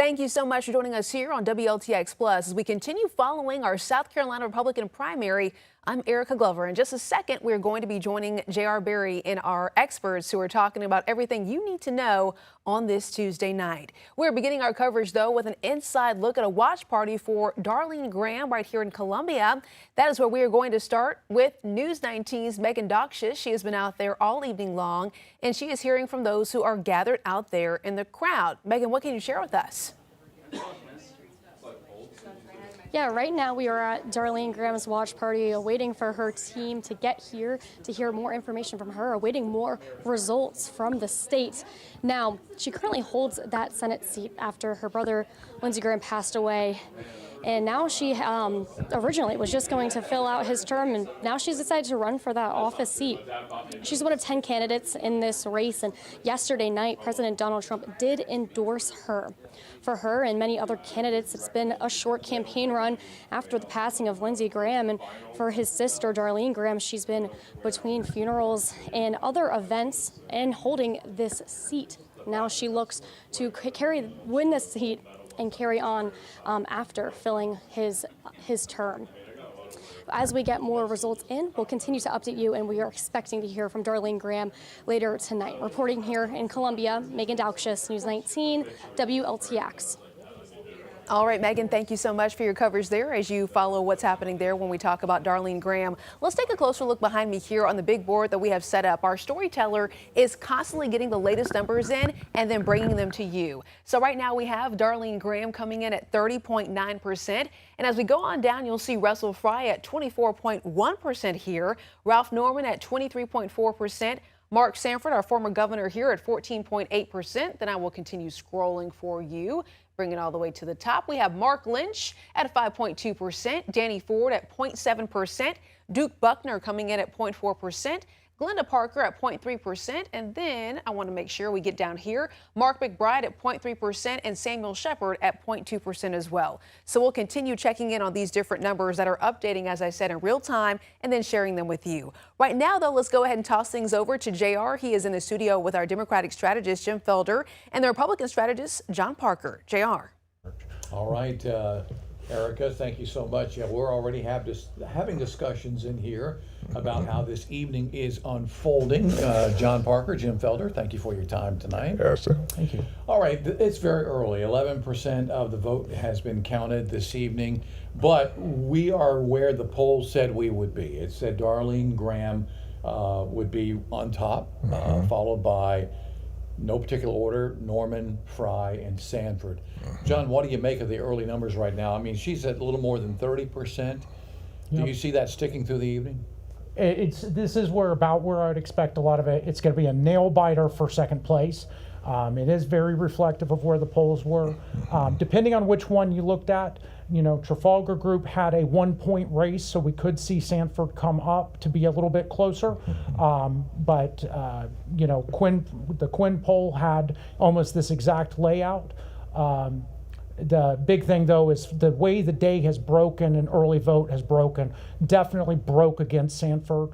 Thank you so much for joining us here on WLTX Plus as we continue following our South Carolina Republican primary. I'm Erica Glover. In just a second, we're going to be joining J.R. Berry and our experts who are talking about everything you need to know on this Tuesday night. We're beginning our coverage, though, with an inside look at a watch party for Darlene Graham right here in Columbia. That is where we are going to start with News 19's Megan Doxish. She has been out there all evening long, and she is hearing from those who are gathered out there in the crowd. Megan, what can you share with us? Yeah, right now we are at Darlene Graham's watch party, waiting for her team to get here to hear more information from her, awaiting more results from the state. Now, she currently holds that Senate seat after her brother, Lindsey Graham, passed away. And now she originally was just going to fill out his term, and now she's decided to run for that office seat. She's one of 10 candidates in this race, and yesterday night, President Donald Trump did endorse her. For her and many other candidates, it's been a short campaign run after the passing of Lindsey Graham, and for his sister, Darlene Graham, she's been between funerals and other events and holding this seat. Now she looks to win this seat and carry on after filling his term. As we get more results in, we'll continue to update you, and we are expecting to hear from Darlene Graham later tonight. Reporting here in Columbia, Megan Doxish, News 19, WLTX. All right, Megan, thank you so much for your coverage there as you follow what's happening there when we talk about Darlene Graham. Let's take a closer look behind me here on the big board that we have set up. Our storyteller is constantly getting the latest numbers in and then bringing them to you. So right now we have Darlene Graham coming in at 30.9%. And as we go on down, you'll see Russell Fry at 24.1% here, Ralph Norman at 23.4%. Mark Sanford, our former governor, here at 14.8%. Then I will continue scrolling for you. Bring it all the way to the top. We have Mark Lynch at 5.2%, Danny Ford at 0.7%, Duke Buckner coming in at 0.4%, Glenda Parker at 0.3%, and then I want to make sure we get down here. Mark McBride at 0.3% and Samuel Shepard at 0.2% as well. So we'll continue checking in on these different numbers that are updating, as I said, in real time and then sharing them with you. Right now, though, let's go ahead and toss things over to JR. He is in the studio with our Democratic strategist, Jim Felder, and the Republican strategist, John Parker. JR. All right, Erica, thank you so much. Yeah, we're already having discussions in here about how this evening is unfolding. John Parker, Jim Felder, thank you for your time tonight. Yes, sir. Thank you. All right, it's very early. 11% of the vote has been counted this evening, but we are where the poll said we would be. It said Darlene Graham would be on top, followed by, no particular order, Norman, Fry, and Sanford. John, what do you make of the early numbers right now? I mean, she's at a little more than 30%. Do you see that sticking through the evening? This is about where I'd expect a lot of it. It's going to be a nail biter for second place. It is very reflective of where the polls were. Depending on which one you looked at, Trafalgar Group had a 1-point race, so we could see Sanford come up to be a little bit closer. But the Quinn poll had almost this exact layout. The big thing, though, is the way the day has broken and early vote has broken, definitely broke against Sanford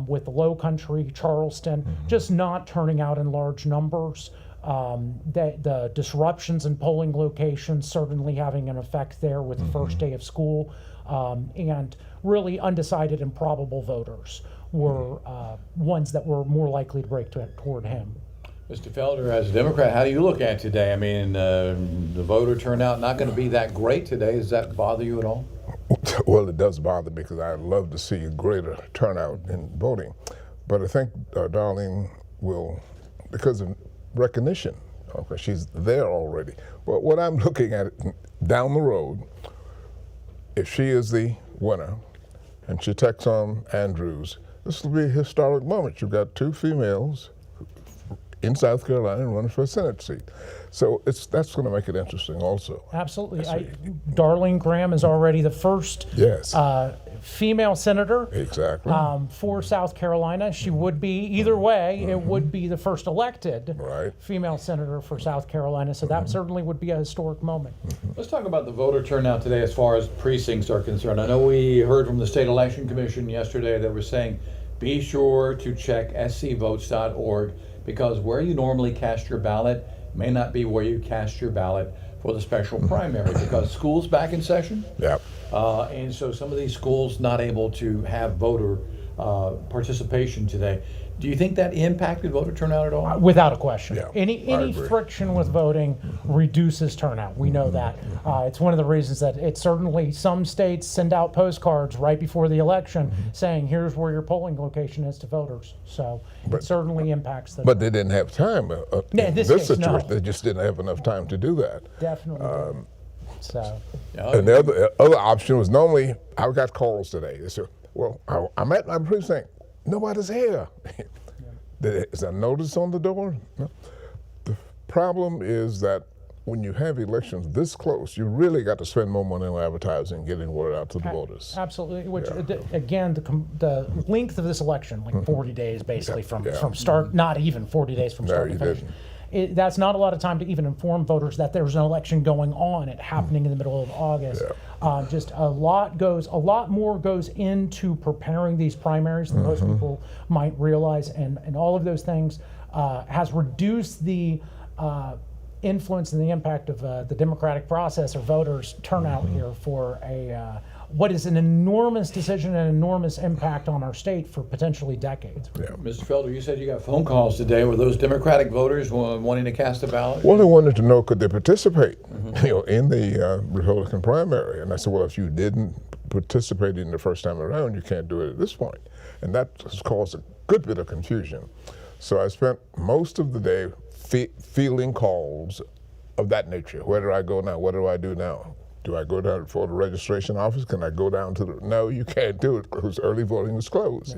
with the Low Country, Charleston, just not turning out in large numbers. The disruptions in polling locations certainly having an effect there with the first day of school, and really undecided and probable voters were ones that were more likely to break toward him. Mr. Felder, as a Democrat, how do you look at today? I mean, the voter turnout not going to be that great today. Does that bother you at all? Well, it does bother me because I'd love to see a greater turnout in voting. But I think Darlene will, because of recognition, okay, she's there already. But what I'm looking at down the road, if she is the winner and she takes on Andrews, this will be a historic moment. You've got two females in South Carolina and running for a Senate seat. So that's going to make it interesting also. Absolutely. Darlene Graham is already the first female senator for South Carolina. She would be, either way, it would be the first elected female senator for South Carolina. So that certainly would be a historic moment. Let's talk about the voter turnout today as far as precincts are concerned. I know we heard from the State Election Commission yesterday that were saying, be sure to check scvotes.org, because where you normally cast your ballot may not be where you cast your ballot for the special primary because school's back in session. Yeah. And so some of these schools not able to have voter participation today. Do you think that impacted voter turnout at all? Without a question. Yeah, Any I agree. friction with voting reduces turnout. We know that. It's one of the reasons that it certainly some states send out postcards right before the election saying, here's where your polling location is to voters. So it certainly impacts the. But they didn't have time. In this case, situation, no. they just didn't have enough time to do that. Definitely. So. And the other option was normally, I got calls today. They said, well, I'm at my precinct. Nobody's here. Is a notice on the door? No. The problem is that when you have elections this close, you really got to spend more money on advertising, getting word out to the voters. Absolutely. Which again, the length of this election, like 40 days basically from start, not even 40 days from start to finish. That's not a lot of time to even inform voters that there's an election going on, it happening in the middle of August. Just a lot more goes into preparing these primaries than most people might realize, and all of those things has reduced the influence and the impact of the democratic process or voters' turnout here for what is an enormous decision and enormous impact on our state for potentially decades. Mr. Felder, you said you got phone calls today. Were those Democratic voters wanting to cast a ballot? Well, they wanted to know, could they participate in the Republican primary? And I said, well, if you didn't participate in the first time around, you can't do it at this point. And that has caused a good bit of confusion. So I spent most of the day fielding calls of that nature. Where do I go now? What do I do now? Do I go down for the registration office? Can I go down to the? No, you can't do it because early voting is closed.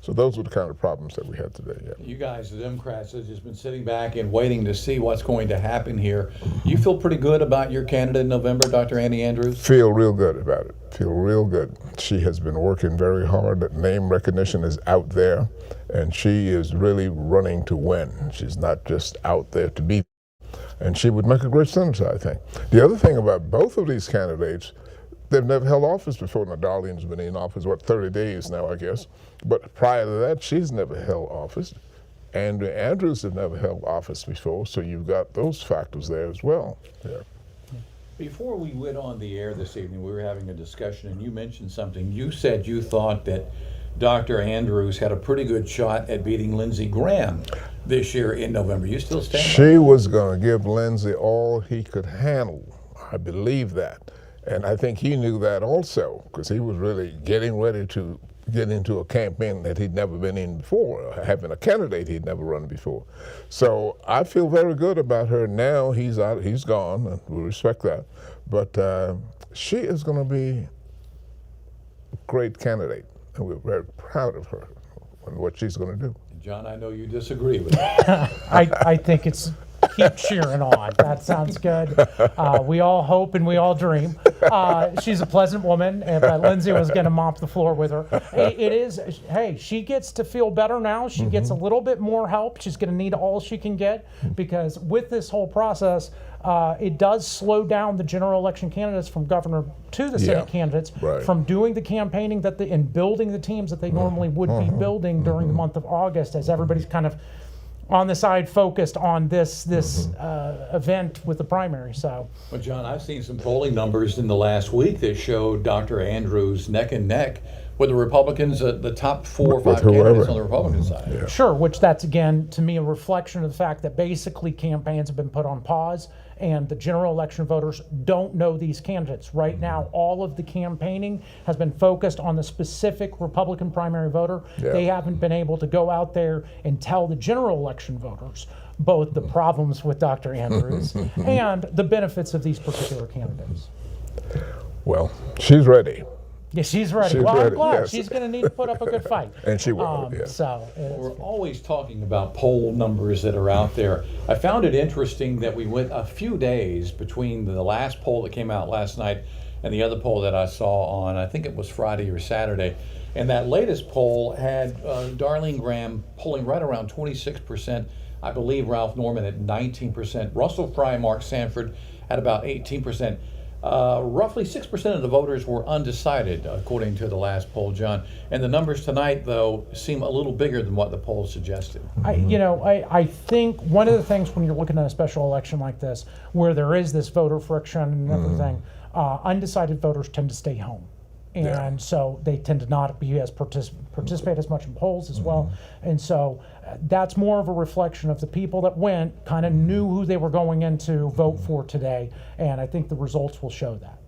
So those were the kind of problems that we had today. You guys, the Democrats, have just been sitting back and waiting to see what's going to happen here. You feel pretty good about your candidate in November, Dr. Annie Andrews? Feel real good about it. Feel real good. She has been working very hard. That name recognition is out there, and she is really running to win. She's not just out there to be. And she would make a great senator, I think. The other thing about both of these candidates, they've never held office before. Now, Darlene's been in office, 30 days now, I guess. But prior to that, she's never held office. And Andrews have never held office before, so you've got those factors there as well. Before we went on the air this evening, we were having a discussion, and you mentioned something. You said you thought that Dr. Andrews had a pretty good shot at beating Lindsey Graham this year in November. You still stand by She was going to give Lindsey all he could handle. I believe that. And I think he knew that also, because he was really getting ready to get into a campaign that he'd never been in before, or having a candidate he'd never run before. So I feel very good about her now. He's out, he's gone, and we respect that. But she is going to be a great candidate, and we're very proud of her and what she's going to do. John, I know you disagree with that. I think it's keep cheering on. That sounds good. We all hope and we all dream. She's a pleasant woman, but Lindsey was going to mop the floor with her. It is, hey, she gets to feel better now. She gets a little bit more help. She's going to need all she can get, because with this whole process, it does slow down the general election candidates from governor to the Senate candidates from doing the campaigning and building the teams that they normally would be building during the month of August, as everybody's kind of on the side focused on this event with the primary. So, well, John, I've seen some polling numbers in the last week that showed Dr. Andrews neck and neck with the Republicans, the top 4 or 5 candidates on the Republican side. Sure, which that's again to me a reflection of the fact that basically campaigns have been put on pause, and the general election voters don't know these candidates. Right now, all of the campaigning has been focused on the specific Republican primary voter. They haven't been able to go out there and tell the general election voters both the problems with Dr. Andrews and the benefits of these particular candidates. Well, she's ready. Yeah, she's ready. She's well, ready, I'm glad. yes. She's going to need to put up a good fight. And she will, We're always talking about poll numbers that are out there. I found it interesting that we went a few days between the last poll that came out last night and the other poll that I saw on, I think it was Friday or Saturday. And that latest poll had Darlene Graham polling right around 26%. I believe Ralph Norman at 19%. Russell Fry and Mark Sanford at about 18%. roughly 6% of the voters were undecided, according to the last poll, John. And the numbers tonight, though, seem a little bigger than what the poll suggested. I think one of the things when you're looking at a special election like this, where there is this voter friction and everything, undecided voters tend to stay home. And so they tend to not be as participate as much in polls as well. And so that's more of a reflection of the people that went, kind of knew who they were going in to vote for today. And I think the results will show that.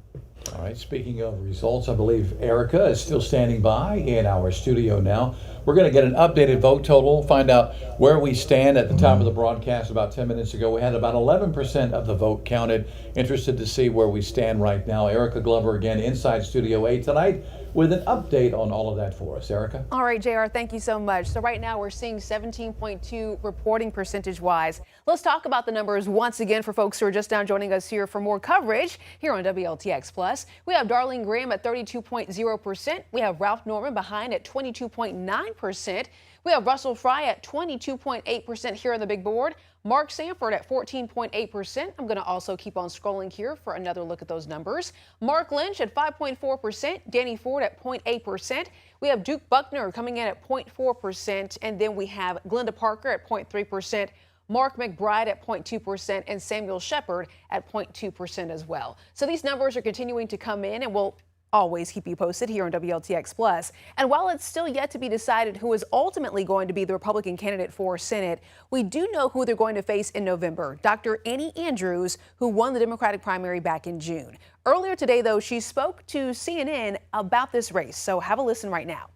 All right, speaking of results, I believe Erica is still standing by in our studio now. We're going to get an updated vote total, find out where we stand. At the top of the broadcast about 10 minutes ago, we had about 11% of the vote counted. Interested to see where we stand right now. Erica Glover again inside Studio 8 tonight with an update on all of that for us. Erica? All right, JR, thank you so much. So right now we're seeing 17.2 reporting percentage-wise. Let's talk about the numbers once again for folks who are just now joining us here for more coverage here on WLTX Plus. We have Darlene Graham at 32.0%. We have Ralph Norman behind at 22.9%. We have Russell Fry at 22.8% here on the big board. Mark Sanford at 14.8%. I'm going to also keep on scrolling here for another look at those numbers. Mark Lynch at 5.4%. Danny Ford at 0.8%. We have Duke Buckner coming in at 0.4%. And then we have Glenda Parker at 0.3%. Mark McBride at 0.2% and Samuel Shepard at 0.2% as well. So these numbers are continuing to come in, and we'll always keep you posted here on WLTX Plus. And while it's still yet to be decided who is ultimately going to be the Republican candidate for Senate, we do know who they're going to face in November, Dr. Annie Andrews, who won the Democratic primary back in June. Earlier today, though, she spoke to CNN about this race. So have a listen right now.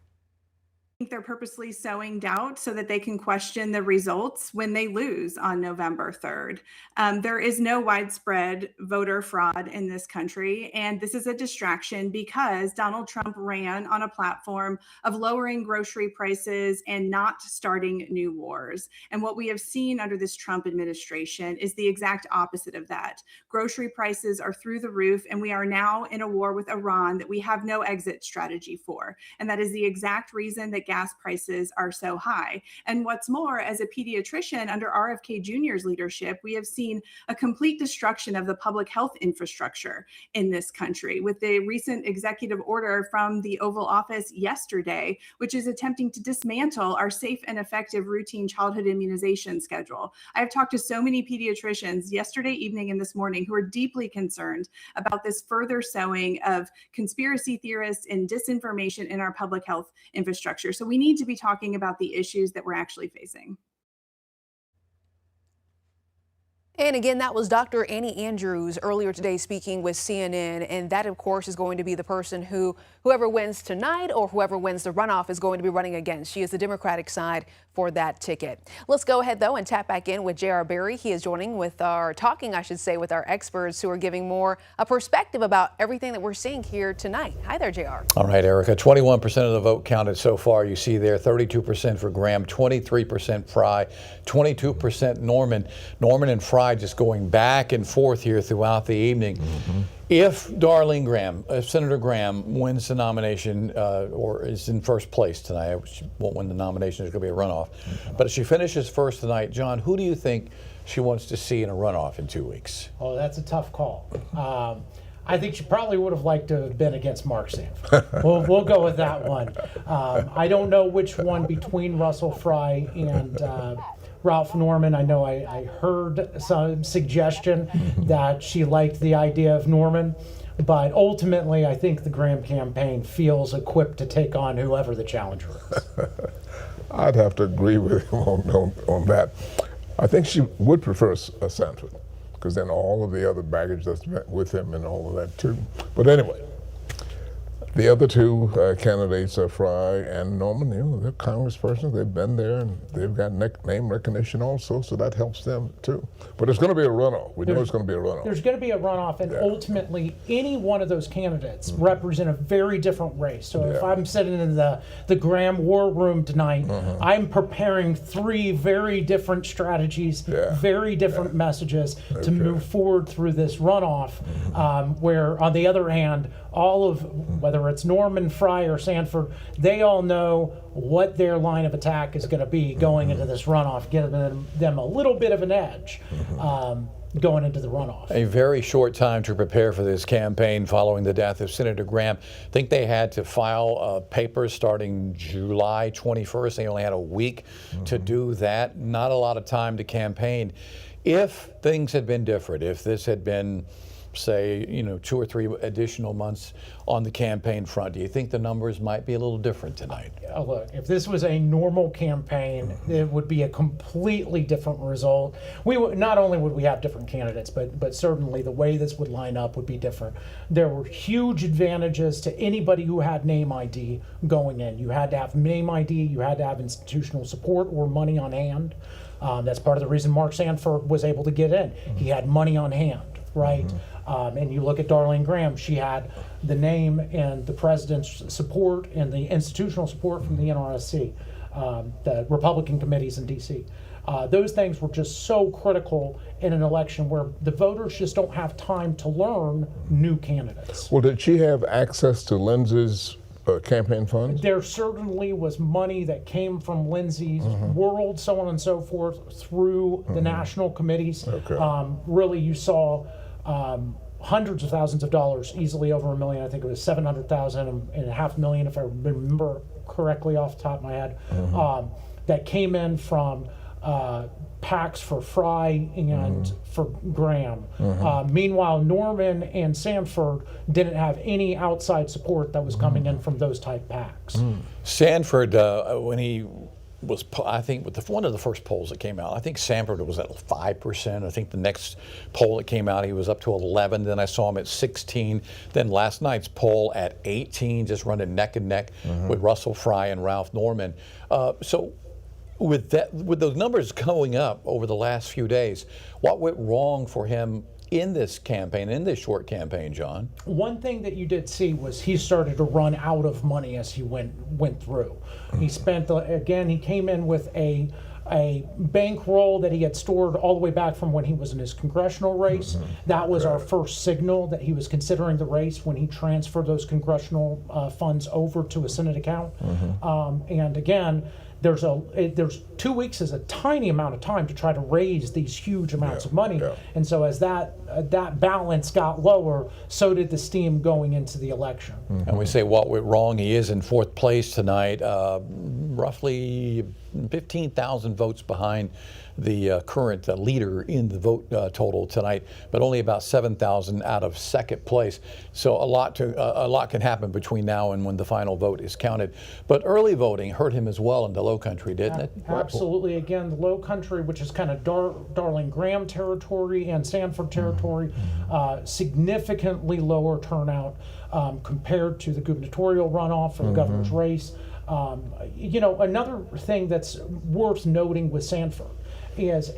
I think they're purposely sowing doubt so that they can question the results when they lose on November 3rd. There is no widespread voter fraud in this country, and this is a distraction because Donald Trump ran on a platform of lowering grocery prices and not starting new wars. And what we have seen under this Trump administration is the exact opposite of that. Grocery prices are through the roof, and we are now in a war with Iran that we have no exit strategy for. And that is the exact reason that gas prices are so high. And what's more, as a pediatrician under RFK Jr.'s leadership, we have seen a complete destruction of the public health infrastructure in this country with the recent executive order from the Oval Office yesterday, which is attempting to dismantle our safe and effective routine childhood immunization schedule. I have talked to so many pediatricians yesterday evening and this morning who are deeply concerned about this further sowing of conspiracy theorists and disinformation in our public health infrastructure. So we need to be talking about the issues that we're actually facing. And again, that was Dr. Annie Andrews earlier today speaking with CNN. And that, of course, is going to be the person who whoever wins tonight or whoever wins the runoff is going to be running against. She is the Democratic side for that ticket. Let's go ahead, though, and tap back in with J.R. Berry. He is joining with talking, I should say, with our experts who are giving more a perspective about everything that we're seeing here tonight. Hi there, J.R. All right, Erica, 21% of the vote counted so far. You see there 32% for Graham, 23% Fry, 22% Norman. Norman and Fry just going back and forth here throughout the evening. If Darlene Graham, if Senator Graham wins the nomination or is in first place tonight, she won't win the nomination, there's going to be a runoff. But if she finishes first tonight, John, who do you think she wants to see in a runoff in 2 weeks? Oh, that's a tough call. I think she probably would have liked to have been against Mark Sanford. We'll go with that one. I don't know which one between Russell Fry and Ralph Norman. I know I heard some suggestion that she liked the idea of Norman, but ultimately I think the Graham campaign feels equipped to take on whoever the challenger is. I'd have to agree with him on that. I think she would prefer a Sanford, because then all of the other baggage that's with him and all of that too. But anyway, the other two candidates are Fry and Norman. You know, they're congresspersons. They've been there, and they've got name recognition also, so that helps them too. But it's going to be a runoff. We know it's going to be a runoff. There's going to be a runoff, and ultimately, any one of those candidates represent a very different race. So if I'm sitting in the Graham war room tonight, I'm preparing three very different strategies, very different messages to move forward through this runoff, where, on the other hand, all of, whether it's Norman, Fry, or Sanford, they all know what their line of attack is going to be going into this runoff, giving them a little bit of an edge. going into the runoff. A very short time to prepare for this campaign following the death of Senator Graham. I think they had to file papers starting July 21st. They only had a week to do that. Not a lot of time to campaign. If things had been different, if this had been, say, 2 or 3 additional months on the campaign front, do you think the numbers might be a little different tonight? Look, if this was a normal campaign, it would be a completely different result. Not only would we have different candidates, but certainly the way this would line up would be different. There were huge advantages to anybody who had name ID going in. You had to have name ID, you had to have institutional support or money on hand. That's part of the reason Mark Sanford was able to get in. He had money on hand, right? And you look at Darlene Graham, she had the name and the president's support and the institutional support from the NRSC, the Republican committees in D.C. Those things were just so critical in an election where the voters just don't have time to learn new candidates. Well, did she have access to Lindsey's campaign funds? There certainly was money that came from Lindsey's world, so on and so forth, through the national committees. Okay. Really, you saw hundreds of thousands of dollars, easily over $1 million. I think it was 700,000 and $500,000, if I remember correctly off the top of my head, that came in from PACs for Fry and for Graham. Meanwhile, Norman and Sanford didn't have any outside support that was coming in from those type PACs. Sanford, when he was, I think, with one of the first polls that came out, I think Sanford was at 5%. I think the next poll that came out, he was up to 11. Then I saw him at 16. Then last night's poll at 18, just running neck and neck with Russell Fry and Ralph Norman. So with those numbers going up over the last few days, what went wrong for him in this campaign, in this short campaign, John? One thing that you did see was he started to run out of money as he went through. He spent, again, he came in with a bankroll that he had stored all the way back from when he was in his congressional race. That was our first signal that he was considering the race when he transferred those congressional funds over to a Senate account. And again, there's 2 weeks is a tiny amount of time to try to raise these huge amounts of money. And so as that balance got lower, so did the steam going into the election. And we say what went wrong. He is in 4th place tonight, roughly 15,000 votes behind the current leader in the vote total tonight, but only about 7,000 out of 2nd place. So a lot can happen between now and when the final vote is counted. But early voting hurt him as well in the Low Country, didn't it? Absolutely. Again, the Low Country, which is kind of Darlene Graham territory and Sanford territory, significantly lower turnout compared to the gubernatorial runoff for the governor's race. Another thing that's worth noting with Sanford is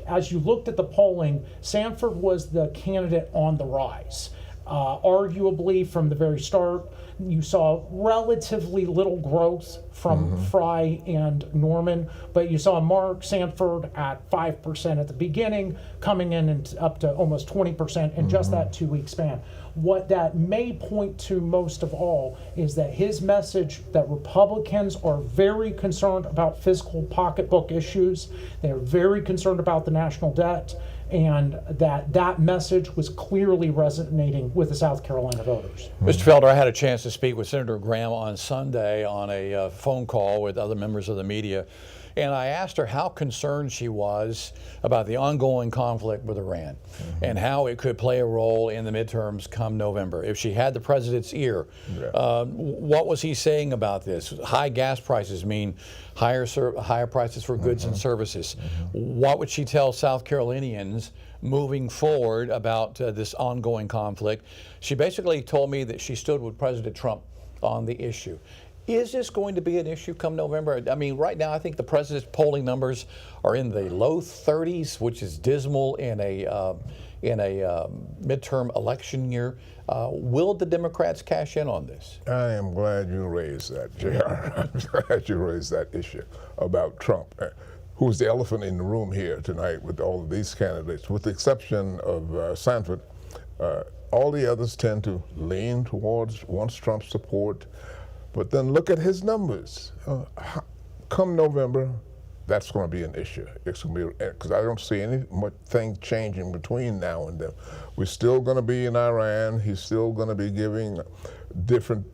as you looked at the polling, Sanford was the candidate on the rise. Arguably from the very start, you saw relatively little growth from Fry and Norman, but you saw Mark Sanford at 5% at the beginning, coming in and up to almost 20% in just that 2-week span. What that may point to most of all is that his message that Republicans are very concerned about fiscal pocketbook issues. They're very concerned about the national debt, and that message was clearly resonating with the South Carolina voters. Mr. Felder, I had a chance to speak with Senator Graham on Sunday on a phone call with other members of the media, and I asked her how concerned she was about the ongoing conflict with Iran and how it could play a role in the midterms come November. If she had the president's ear, what was he saying about this? High gas prices mean higher prices for goods and services. What would she tell South Carolinians moving forward about this ongoing conflict? She basically told me that she stood with President Trump on the issue. Is this going to be an issue come November? I mean, right now, I think the president's polling numbers are in the low 30s, which is dismal in a midterm election year. Will the Democrats cash in on this? I am glad you raised that, JR. I'm glad you raised that issue about Trump, who's the elephant in the room here tonight with all of these candidates, with the exception of Sanford. All the others tend to lean towards Trump's support. But then look at his numbers. Come November, that's going to be an issue. It's going to be, because I don't see any much thing changing between now and then. We're still going to be in Iran. He's still going to be giving different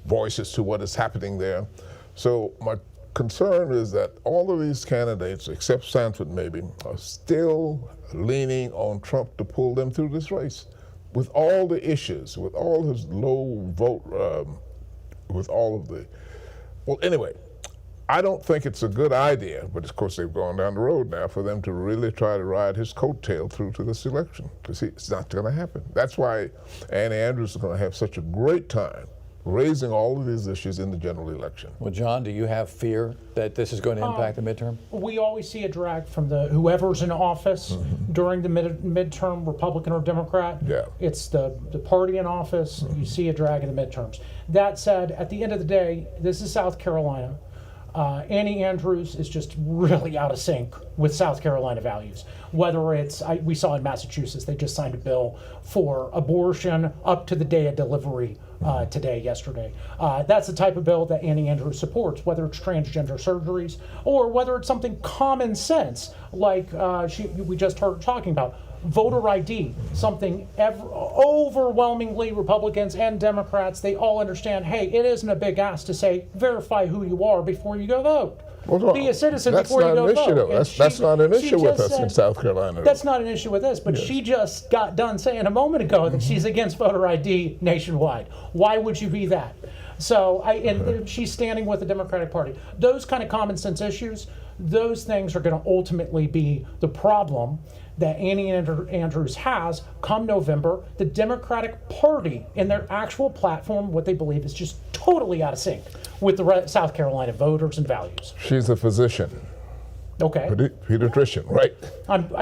voices to what is happening there. So my concern is that all of these candidates, except Sanford maybe, are still leaning on Trump to pull them through this race. With all the issues, with all his low vote, with all of the, well, anyway, I don't think it's a good idea, but of course they've gone down the road now for them to really try to ride his coattail through to this election, because it's not going to happen. That's why Annie Andrews is going to have such a great time raising all of these issues in the general election. Well, John, do you have fear that this is going to impact the midterm? We always see a drag from whoever's in office during the midterm, Republican or Democrat. Yeah. It's the party in office. You see a drag in the midterms. That said, at the end of the day, this is South Carolina. Annie Andrews is just really out of sync with South Carolina values. Whether it's, we saw in Massachusetts, they just signed a bill for abortion up to the day of delivery yesterday. That's the type of bill that Annie Andrews supports, whether it's transgender surgeries or whether it's something common sense, like we just heard her talking about. Voter ID, something overwhelmingly Republicans and Democrats, they all understand, hey, it isn't a big ask to say, verify who you are before you go vote. Well, Be a citizen before you go vote. That's not an issue with us in South Carolina. That's not an issue with us, but yes. She just got done saying a moment ago that she's against voter ID nationwide. Why would you be that? So, and she's standing with the Democratic Party. Those kind of common sense issues, those things are going to ultimately be the problem that Annie Andrews has come November. The Democratic Party in their actual platform, what they believe is just totally out of sync with the South Carolina voters and values. She's a physician. Okay. Pediatrician, right?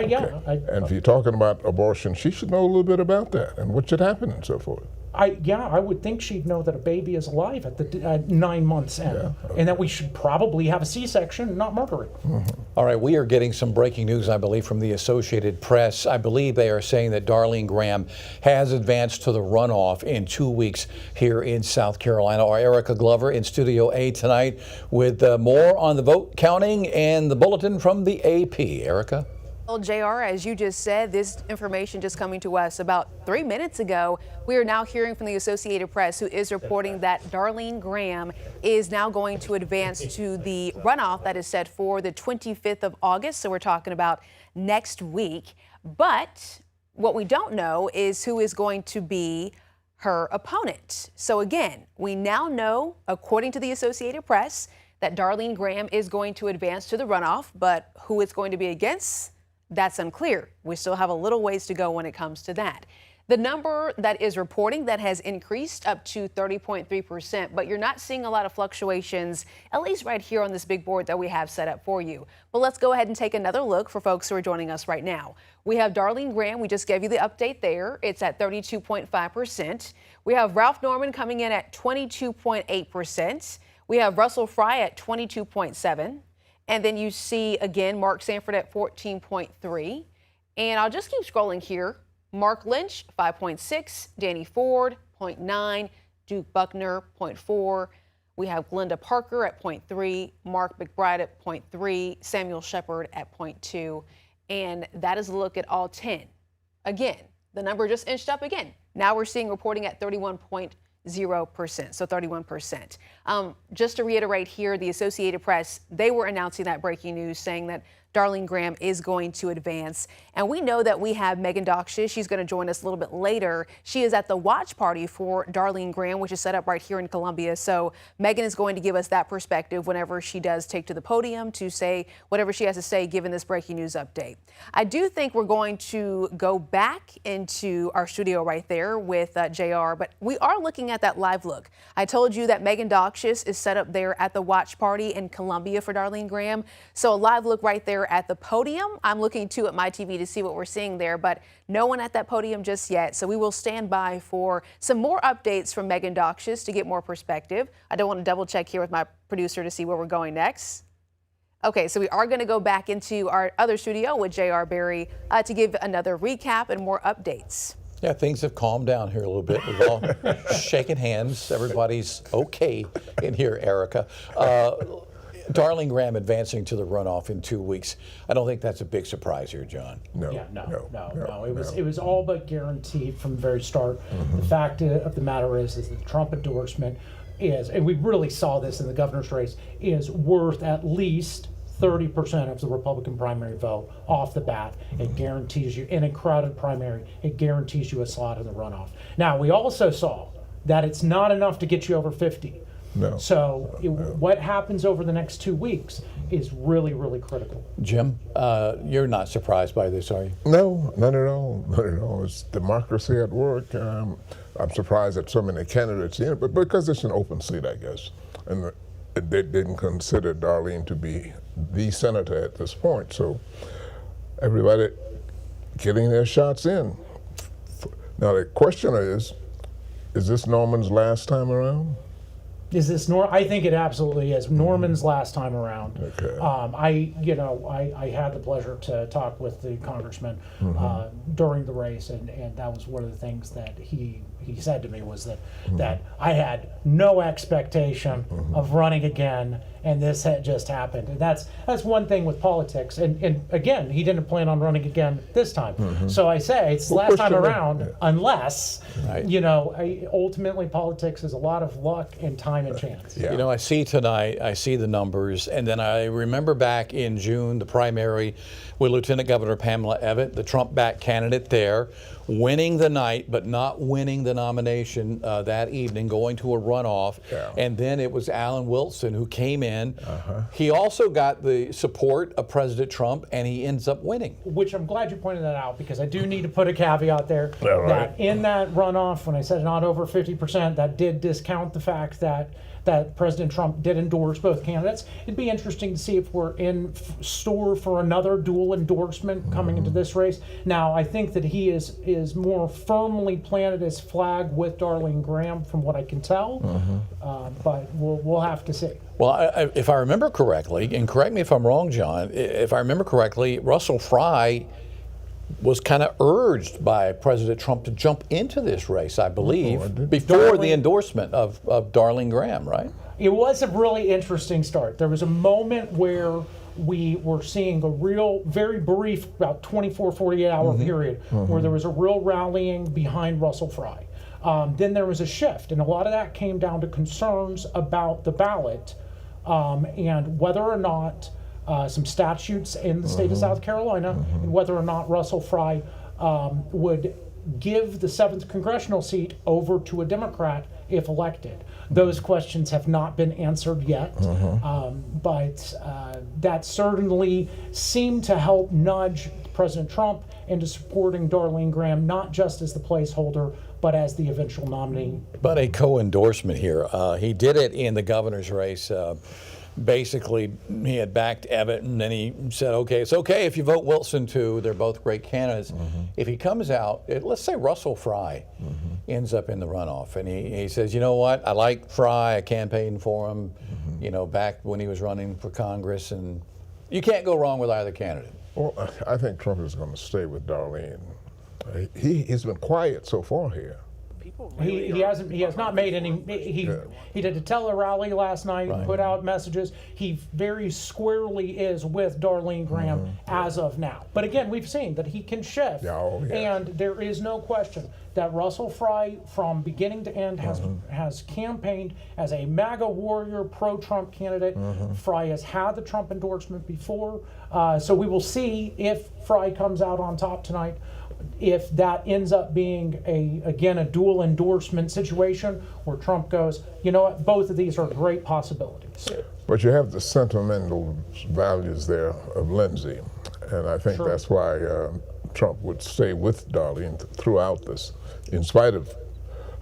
Yeah. Okay. And if you're talking about abortion, she should know a little bit about that and what should happen and so forth. I would think she'd know that a baby is alive at the 9 months in, and that we should probably have a C-section and not murder it. All right, we are getting some breaking news, I believe, from the Associated Press. I believe they are saying that Darlene Graham has advanced to the runoff in 2 weeks here in South Carolina. Our Erica Glover in Studio A tonight with more on the vote counting and the bulletin from the AP. Erica? Well, JR, as you just said, this information just coming to us about 3 minutes ago. We are now hearing from the Associated Press, who is reporting that Darlene Graham is now going to advance to the runoff that is set for the 25th of August. So we're talking about next week. But what we don't know is who is going to be her opponent. So again, we now know, according to the Associated Press, that Darlene Graham is going to advance to the runoff, but who it's going to be against, that's unclear. We still have a little ways to go when it comes to that. The number that is reporting that has increased up to 30.3%, but you're not seeing a lot of fluctuations, at least right here on this big board that we have set up for you. But let's go ahead and take another look for folks who are joining us right now. We have Darlene Graham. We just gave you the update there. It's at 32.5%. We have Ralph Norman coming in at 22.8%. We have Russell Fry at 22.7%. And then you see, again, Mark Sanford at 14.3. And I'll just keep scrolling here. Mark Lynch, 5.6. Danny Ford, 0.9. Duke Buckner, 0.4. We have Glenda Parker at 0.3. Mark McBride at 0.3. Samuel Shepard at 0.2. And that is a look at all 10. Again, the number just inched up again. Now we're seeing reporting at 31.0%, so 31%. Just to reiterate here, the Associated Press, they were announcing that breaking news saying that Darlene Graham is going to advance. And we know that we have Megan Doxish. She's going to join us a little bit later. She is at the watch party for Darlene Graham, which is set up right here in Columbia. So Megan is going to give us that perspective whenever she does take to the podium to say whatever she has to say, given this breaking news update. I do think we're going to go back into our studio right there with JR, but we are looking at that live look. I told you that Megan Doxish is set up there at the watch party in Columbia for Darlene Graham. So a live look right there at the podium. I'm looking too at my TV to see what we're seeing there, but no one at that podium just yet. So we will stand by for some more updates from Megan Doxish to get more perspective. I don't want to double check here with my producer to see where we're going next. Okay, so we are going to go back into our other studio with JR Berry to give another recap and more updates. Yeah, things have calmed down here a little bit. We've all shaken hands. Everybody's okay in here, Erica. Darlene Graham advancing to the runoff in 2 weeks. I don't think that's a big surprise here, John. No, Yeah, no. no. It was all but guaranteed from the very start. The fact of the matter is that the Trump endorsement is, and we really saw this in the governor's race, is worth at least 30% of the Republican primary vote off the bat. It guarantees you, in a crowded primary, it guarantees you a slot in the runoff. Now, we also saw that it's not enough to get you over 50. No. So what happens over the next 2 weeks is really, really critical. Jim, you're not surprised by this, are you? No, not at all. Not at all. It's democracy at work. I'm surprised that so many candidates in it, but because it's an open seat, I guess. And they didn't consider Darlene to be the senator at this point. So everybody getting their shots in. Now the question is this Norman's last time around? Is this I think it absolutely is Norman's last time around. Okay. I had the pleasure to talk with the congressman during the race, and that was one of the things that he said to me was that I had no expectation of running again, and this had just happened. And that's one thing with politics. And again, he didn't plan on running again this time. So I say it's the last time around, unless ultimately politics is a lot of luck and time and chance. Yeah. You know, I see the numbers, and then I remember back in June, the primary with Lieutenant Governor Pamela Evett, the Trump-backed candidate there, winning the night, but not winning the nomination that evening, going to a runoff. Yeah. And then it was Alan Wilson who came in. He also got the support of President Trump, and he ends up winning. Which I'm glad you pointed that out, because I do need to put a caveat there that in that runoff, when I said not over 50%, that did discount the fact that President Trump did endorse both candidates. It'd be interesting to see if we're in store for another dual endorsement coming into this race. Now, I think that he is more firmly planted his flag with Darlene Graham, from what I can tell, but we'll have to see. Well, if I remember correctly, and correct me if I'm wrong, John, if I remember correctly, Russell Fry was kind of urged by President Trump to jump into this race, I believe, before the endorsement of Darlene Graham, right? It was a really interesting start. There was a moment where we were seeing a real, very brief, about 24, 48-hour period, where there was a real rallying behind Russell Fry. Then there was a shift, and a lot of that came down to concerns about the ballot and whether or not some statutes in the state of South Carolina, and whether or not Russell Fry would give the 7th congressional seat over to a Democrat if elected. Those questions have not been answered yet, but that certainly seemed to help nudge President Trump into supporting Darlene Graham, not just as the placeholder, but as the eventual nominee. But a co-endorsement here. He did it in the governor's race. Basically, he had backed Evett, and then he said, okay, it's okay if you vote Wilson too. They're both great candidates. If he comes out, let's say Russell Fry ends up in the runoff, and he says, you know what, I like Fry, I campaigned for him, back when he was running for Congress, and you can't go wrong with either candidate. Well, I think Trump is going to stay with Darlene. He's been quiet so far here. He has not made any. He did a tele rally last night, put out messages. He very squarely is with Darlene Graham as of now. But again, we've seen that he can shift, and there is no question that Russell Fry, from beginning to end, has campaigned as a MAGA warrior, pro-Trump candidate. Fry has had the Trump endorsement before, so we will see if Fry comes out on top tonight. If that ends up being a dual endorsement situation where Trump goes, you know what, both of these are great possibilities. But you have the sentimental values there of Lindsey, and I think that's why Trump would stay with Darlene throughout this, in spite of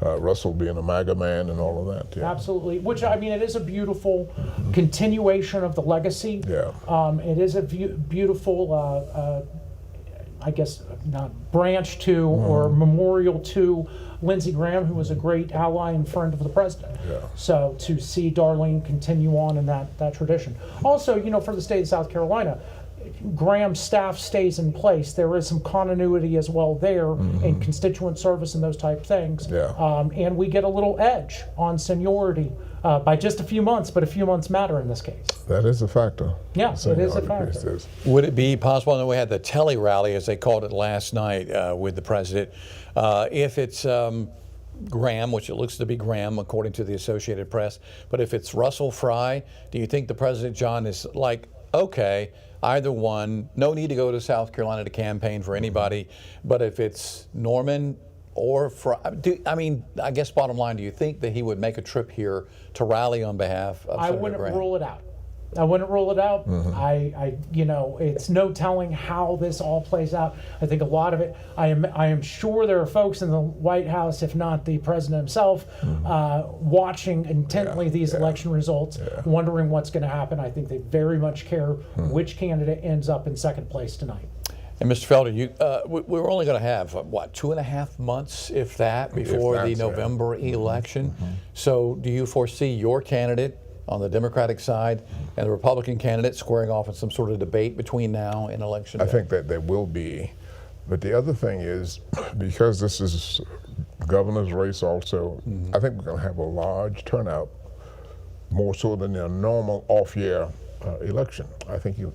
Russell being a MAGA man and all of that. Yeah. Absolutely, which I mean, it is a beautiful continuation of the legacy. Yeah. It is a beautiful I guess not branch to or memorial to Lindsey Graham, who was a great ally and friend of the president. Yeah. So to see Darlene continue on in that tradition. Also, for the state of South Carolina, Graham's staff stays in place, there is some continuity as well there in constituent service and those type things. Yeah. And we get a little edge on seniority by just a few months, but a few months matter in this case. That is a factor. Yeah, it is a Seniority piece factor. is. Would it be possible, I know we had the tele rally, as they called it last night, with the president, if it's Graham, which it looks to be Graham according to the Associated Press, but if it's Russell Fry, do you think the president, John, is like, okay, either one, no need to go to South Carolina to campaign for anybody, but if it's Norman or Fry, I guess bottom line, do you think that he would make a trip here to rally on behalf of I Senator wouldn't Graham? rule it out. I wouldn't rule it out. It's no telling how this all plays out. I think a lot of it, I am sure there are folks in the White House, if not the president himself, watching intently these election results, wondering what's going to happen. I think they very much care which candidate ends up in second place tonight. And Mr. Felder, we're only going to have, 2.5 months, if that, before the November election. So do you foresee your candidate on the Democratic side and the Republican candidate squaring off in some sort of debate between now and election day? I think that there will be. But the other thing is, because this is governor's race also, I think we're going to have a large turnout, more so than a normal off-year election. I think it's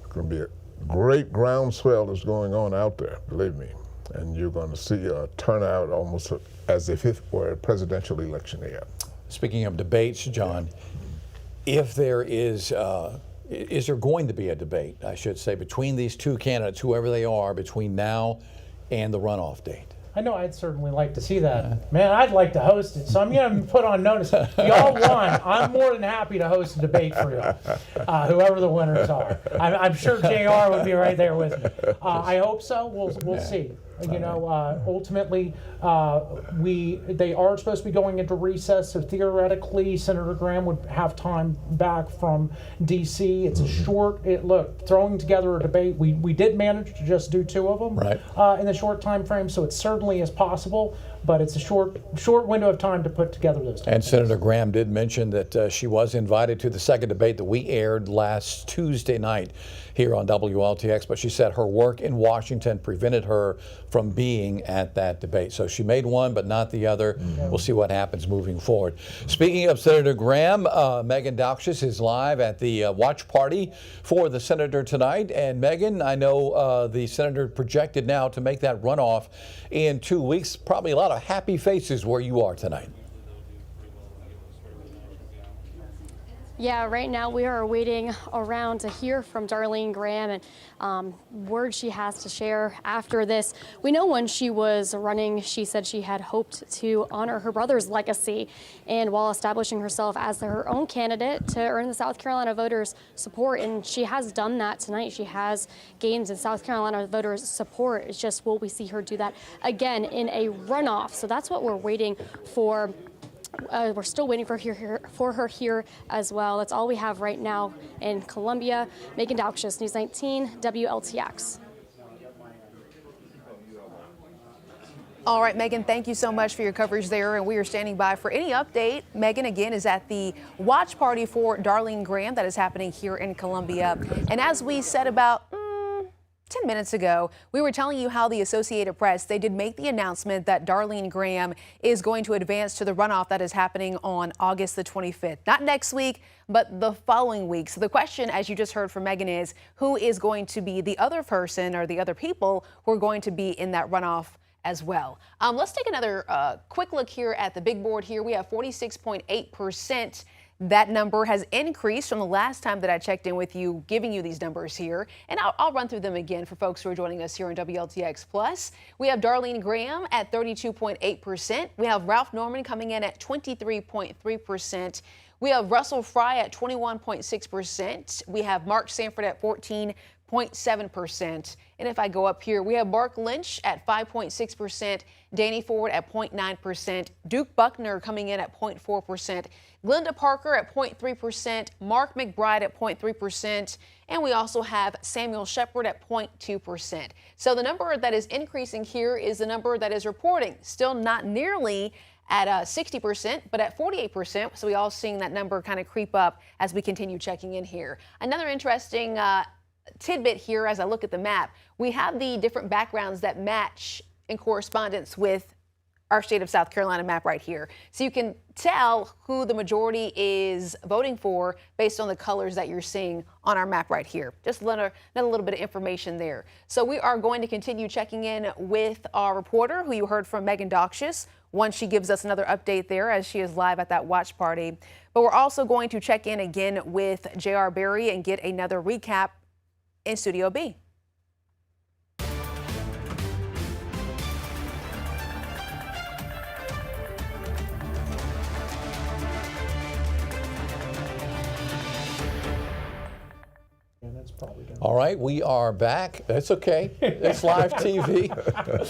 going to be a great groundswell that's going on out there, believe me. And you're going to see a turnout almost as if it were a presidential election here. Speaking of debates, John, if there is there going to be a debate, I should say, between these two candidates, whoever they are, between now and the runoff date? I know I'd certainly like to see that. Man, I'd like to host it. So I'm going to put on notice. Y'all won. I'm more than happy to host a debate for y'all, whoever the winners are. I'm sure JR would be right there with me. I hope so. We'll see. Ultimately, they are supposed to be going into recess, so theoretically, Senator Graham would have time back from D.C. It's a short. Look, throwing together a debate, we did manage to just do 2 of them in the short time frame, so it certainly is possible. But it's a short window of time to put together those. And Senator Graham did mention that she was invited to the second debate that we aired last Tuesday night here on WLTX, but she said her work in Washington prevented her from being at that debate. So she made one, but not the other. We'll see what happens moving forward. Speaking of Senator Graham, Megan Dowkes is live at the watch party for the senator tonight. And Megan, I know the senator projected now to make that runoff in 2 weeks. Probably a lot of happy faces where you are tonight. Yeah, right now we are waiting around to hear from Darlene Graham and words she has to share after this. We know when she was running, she said she had hoped to honor her brother's legacy and while establishing herself as her own candidate to earn the South Carolina voters' support. And she has done that tonight. She has gained in South Carolina voters' support. It's just, will we see her do that again in a runoff? So that's what we're waiting for. We're still waiting for her here as well. That's all we have right now in Columbia. Megan Dowkes, News 19, WLTX. All right, Megan, thank you so much for your coverage there, and we are standing by for any update. Megan, again, is at the watch party for Darlene Graham that is happening here in Columbia. And as we said about 10 minutes ago, we were telling you how the Associated Press, they did make the announcement that Darlene Graham is going to advance to the runoff that is happening on August the 25th. Not next week, but the following week. So the question, as you just heard from Megan, is who is going to be the other person or the other people who are going to be in that runoff as well. Let's take another quick look here at the big board here. We have 46.8%. That number has increased from the last time that I checked in with you, giving you these numbers here. And I'll run through them again for folks who are joining us here on WLTX Plus. We have Darlene Graham at 32.8%. We have Ralph Norman coming in at 23.3%. We have Russell Fry at 21.6%. We have Mark Sanford at 14.7%. And if I go up here, we have Mark Lynch at 5.6%, Danny Ford at 0.9%, Duke Buckner coming in at 0.4%, Glenda Parker at 0.3%, Mark McBride at 0.3%, and we also have Samuel Shepard at 0.2%. So the number that is increasing here is the number that is reporting. Still not nearly at 60%, but at 48%. So we all seeing that number kind of creep up as we continue checking in here. Another interesting tidbit here as I look at the map. We have the different backgrounds that match in correspondence with our state of South Carolina map right here. So you can tell who the majority is voting for based on the colors that you're seeing on our map right here. Just another little bit of information there. So we are going to continue checking in with our reporter who you heard from, Megan Doxius, once she gives us another update there as she is live at that watch party. But we're also going to check in again with J.R. Berry and get another recap in Studio B. All right, we are back. That's okay. It's live TV.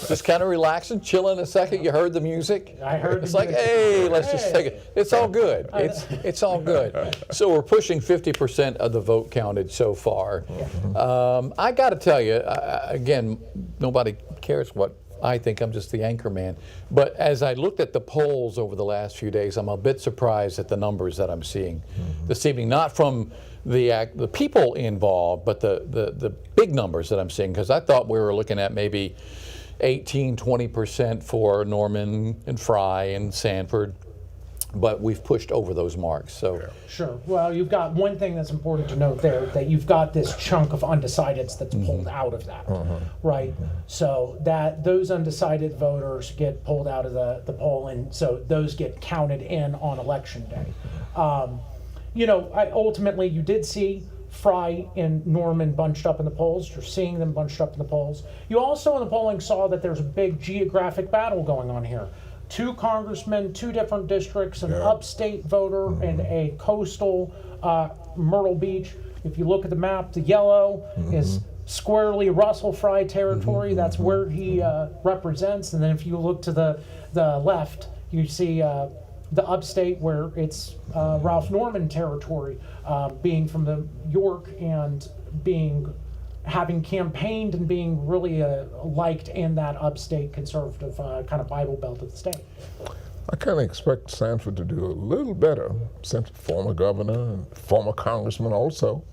Just kind of relaxing, chilling a second. You heard the music. I heard. It's like, hey, let's just take it. It's all good. It's all good. So we're pushing 50% of the vote counted so far. I got to tell you, again, nobody cares what I think. I'm just the anchor man. But as I looked at the polls over the last few days, I'm a bit surprised at the numbers that I'm seeing this evening. Not from the people involved, but the big numbers that I'm seeing, because I thought we were looking at maybe 18-20% for Norman and Fry and Sanford, but we've pushed over those marks. So Sure. Well, you've got one thing that's important to note there, that you've got this chunk of undecideds that's pulled out of that, right? So that those undecided voters get pulled out of the poll, and so those get counted in on election day. You know, ultimately you did see Fry and Norman bunched up in the polls. You're seeing them bunched up in the polls. You also in the polling saw that there's a big geographic battle going on here. 2 congressmen, 2 different districts, an upstate voter and a coastal Myrtle Beach. If you look at the map, the yellow is squarely Russell Fry territory. That's where he represents. And then if you look to the left, you see the upstate where it's Ralph Norman territory, being from the York and having campaigned and being really liked in that upstate conservative kind of Bible Belt of the state. I kind of expect Sanford to do a little better, since former governor and former congressman also.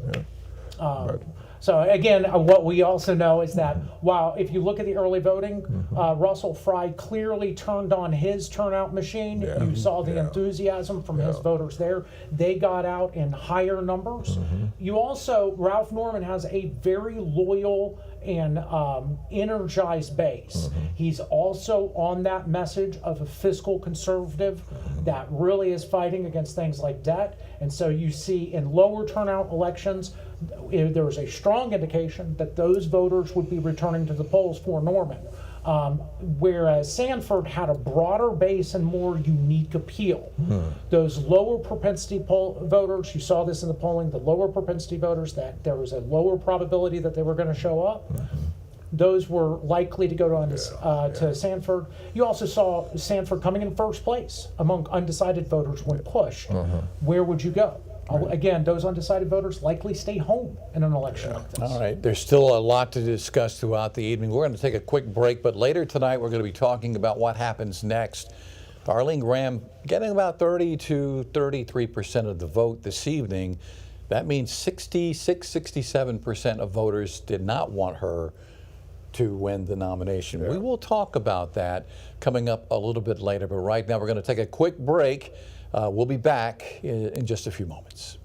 Yeah. So again, what we also know is that while if you look at the early voting, Russell Fry clearly turned on his turnout machine. You saw the enthusiasm from his voters there. They got out in higher numbers. You also, Ralph Norman has a very loyal and energized base. He's also on that message of a fiscal conservative that really is fighting against things like debt. And so you see in lower turnout elections, there was a strong indication that those voters would be returning to the polls for Norman. Whereas Sanford had a broader base and more unique appeal. Those lower propensity voters, you saw this in the polling, the lower propensity voters, that there was a lower probability that they were going to show up. Those were likely to go to Sanford. You also saw Sanford coming in first place among undecided voters when pushed. Where would you go? Again, those undecided voters likely stay home in an election like this. all right, there's still a lot to discuss throughout the evening. We're going to take a quick break, but later tonight we're going to be talking about what happens next. Darlene Graham getting about 30 to 33% of the vote this evening. That means 66, 67% of voters did not want her to win the nomination. We will talk about that coming up a little bit later, but right now we're going to take a quick break. We'll be back in just a few moments.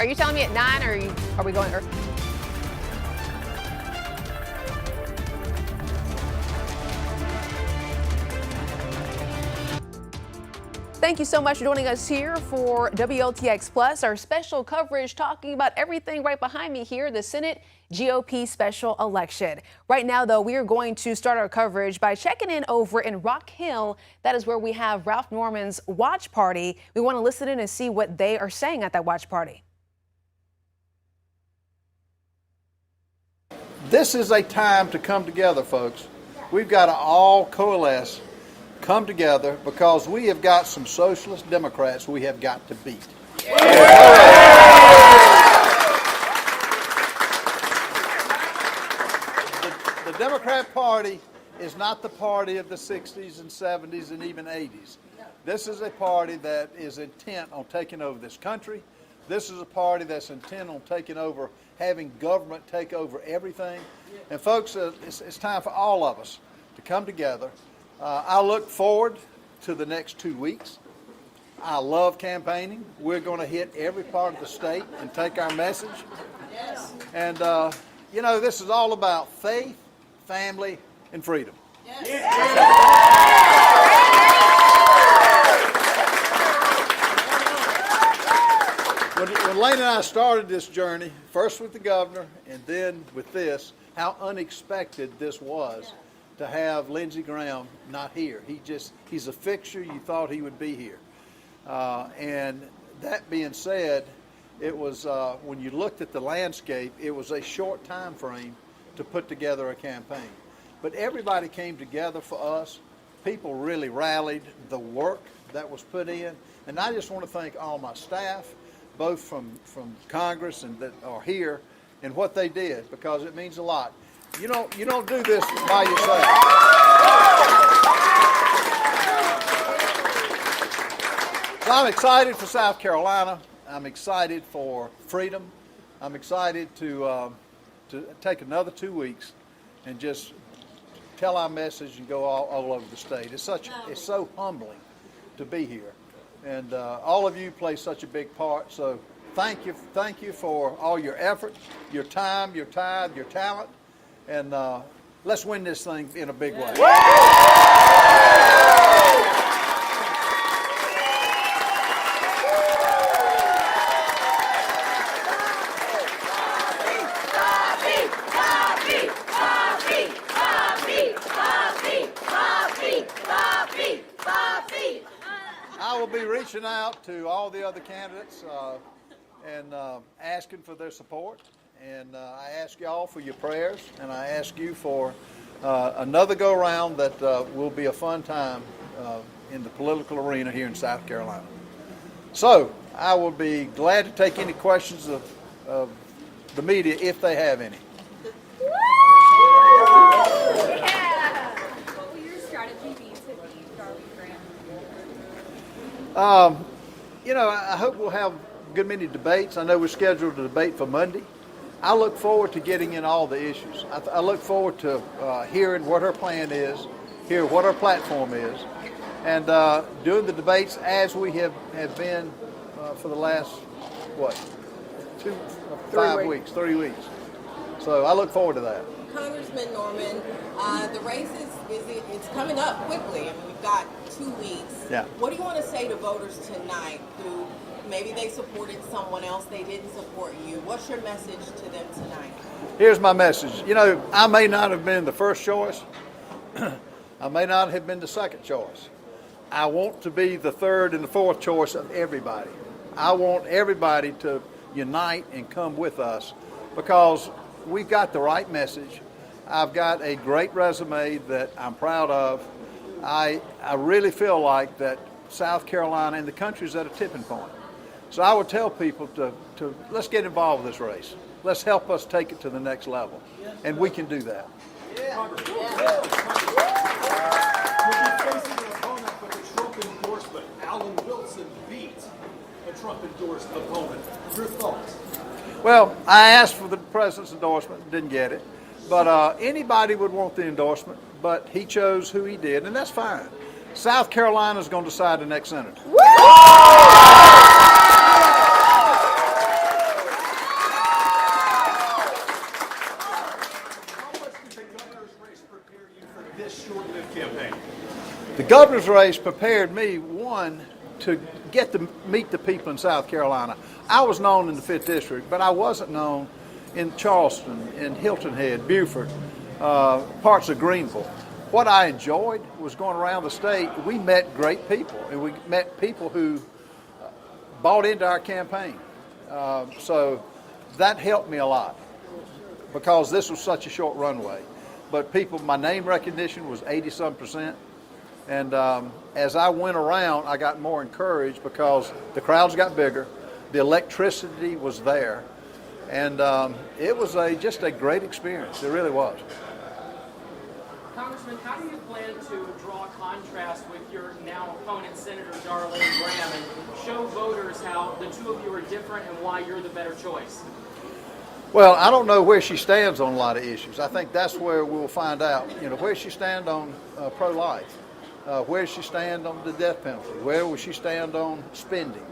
Are you telling me at 9 or are we going early? Thank you so much for joining us here for WLTX Plus, our special coverage talking about everything right behind me here, the Senate GOP special election. Right now, though, we are going to start our coverage by checking in over in Rock Hill. That is where we have Ralph Norman's watch party. We want to listen in and see what they are saying at that watch party. This is a time to come together, folks. We've got to all coalesce, come together, because we have got some socialist Democrats we have got to beat. The Democrat Party is not the party of the 60s and 70s and even 80s. This is a party that is intent on taking over this country. This is a party that's intent on taking over, having government take over everything. And folks, it's time for all of us to come together. I look forward to the next 2 weeks. I love campaigning. We're going to hit every part of the state and take our message. And, you know, this is all about faith, family, and freedom. When Lane and I started this journey, first with the governor and then with this, how unexpected this was to have Lindsey Graham not here. He's a fixture. You thought he would be here. And that being said, it was, when you looked at the landscape, it was a short time frame to put together a campaign. But everybody came together for us. People really rallied, the work that was put in. And I just want to thank all my staff, both from Congress and that are here, and what they did, because it means a lot. You don't do this by yourself. So I'm excited for South Carolina. I'm excited for freedom. I'm excited to take another 2 weeks and just tell our message and go all over the state. It's so humbling to be here, and all of you play such a big part. So thank you for all your effort, your time, your tithe, your talent. And let's win this thing in a big way. I will be reaching out to all the other candidates and asking for their support. And I ask y'all for your prayers, and I ask you for another go-around that will be a fun time in the political arena here in South Carolina. So I will be glad to take any questions of the media if they have any. What will your strategy be to beat Darlene Graham? You know, I hope we'll have a good many debates. I know we're scheduled a debate for Monday. I look forward to getting in all the issues. I look forward to hearing what her plan is, hear what her platform is, and doing the debates as we have been for the last, 3 weeks. So I look forward to that. Congressman Norman, the race is busy. It's coming up quickly. I mean, we've got 2 weeks. Yeah. What do you want to say to voters tonight who maybe they supported someone else, they didn't support you? What's your message to them tonight? Here's my message. You know, I may not have been the first choice. I may not have been the second choice. I want to be the third and the fourth choice of everybody. I want everybody to unite and come with us because we've got the right message. I've got a great resume that I'm proud of. I really feel like that South Carolina and the country is at a tipping point. So I would tell people to let's get involved with this race. Let's help us take it to the next level. And we can do that. You'll be facing an opponent with a Trump endorsement. Alan Wilson beat a Trump endorsed opponent. Your thoughts? Well, I asked for the president's endorsement, didn't get it. But anybody would want the endorsement, but he chose who he did, and that's fine. South Carolina is going to decide the next senator. governor's race prepared me, one, to get to meet the people in South Carolina. I was known in the 5th District, but I wasn't known in Charleston, in Hilton Head, Beaufort, parts of Greenville. What I enjoyed was going around the state. We met great people, and we met people who bought into our campaign. So that helped me a lot because this was such a short runway. But people, my name recognition was 80-some%. And as I went around, I got more encouraged because the crowds got bigger, the electricity was there, and it was just a great experience. It really was. Congressman, how do you plan to draw a contrast with your now opponent, Senator Darlene Graham, and show voters how the two of you are different and why you're the better choice? Well, I don't know where she stands on a lot of issues. I think that's where we'll find out. You know, where she stand on pro-life, where she stand on the death penalty, where will she stand on spending.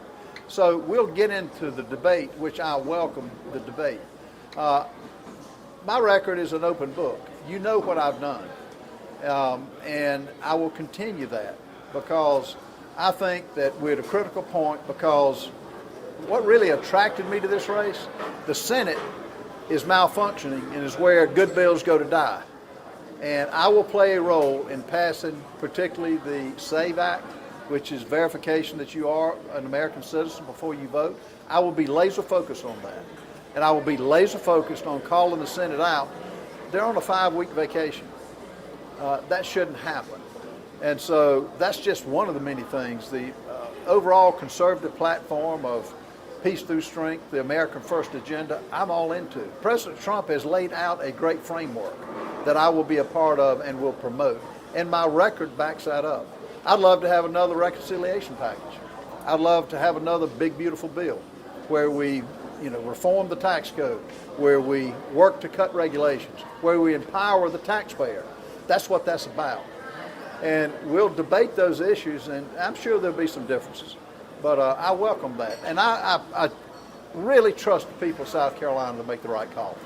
So we'll get into the debate, which I welcome the debate. My record is an open book. You know what I've done. And I will continue that because I think that we're at a critical point because what really attracted me to this race, the Senate is malfunctioning and is where good bills go to die. And I will play a role in passing particularly the SAVE Act, which is verification that you are an American citizen before you vote. I will be laser focused on that. And I will be laser focused on calling the Senate out. They're on a 5-week vacation. That shouldn't happen. And so that's just one of the many things. The overall conservative platform of peace through strength, the American First agenda, I'm all into. President Trump has laid out a great framework that I will be a part of and will promote. And my record backs that up. I'd love to have another reconciliation package. I'd love to have another big, beautiful bill where we reform the tax code, where we work to cut regulations, where we empower the taxpayer. That's what that's about. And we'll debate those issues, and I'm sure there'll be some differences. But I welcome that. And I really trust the people of South Carolina to make the right call.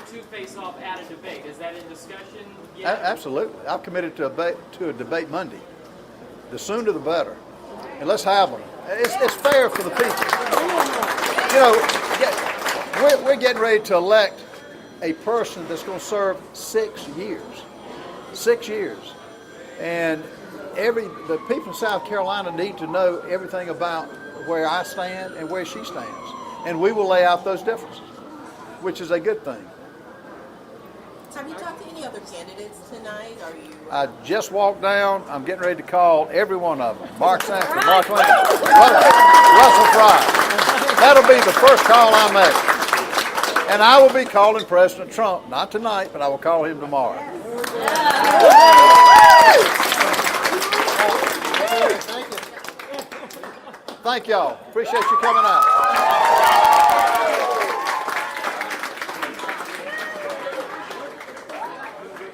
To face off at a debate. Is that in discussion yet? Absolutely. I've committed to a debate Monday. The sooner the better. And let's have them. It's fair for the people. You know, we're getting ready to elect a person that's going to serve 6 years. 6 years. And the people in South Carolina need to know everything about where I stand and where she stands. And we will lay out those differences, which is a good thing. So have you talked to any other candidates tonight? Are you? I just walked down. I'm getting ready to call every one of them. Mark Sanford, Mark Lincoln, Russell Fry. That'll be the first call I make. And I will be calling President Trump, not tonight, but I will call him tomorrow. Thank y'all. Appreciate you coming out.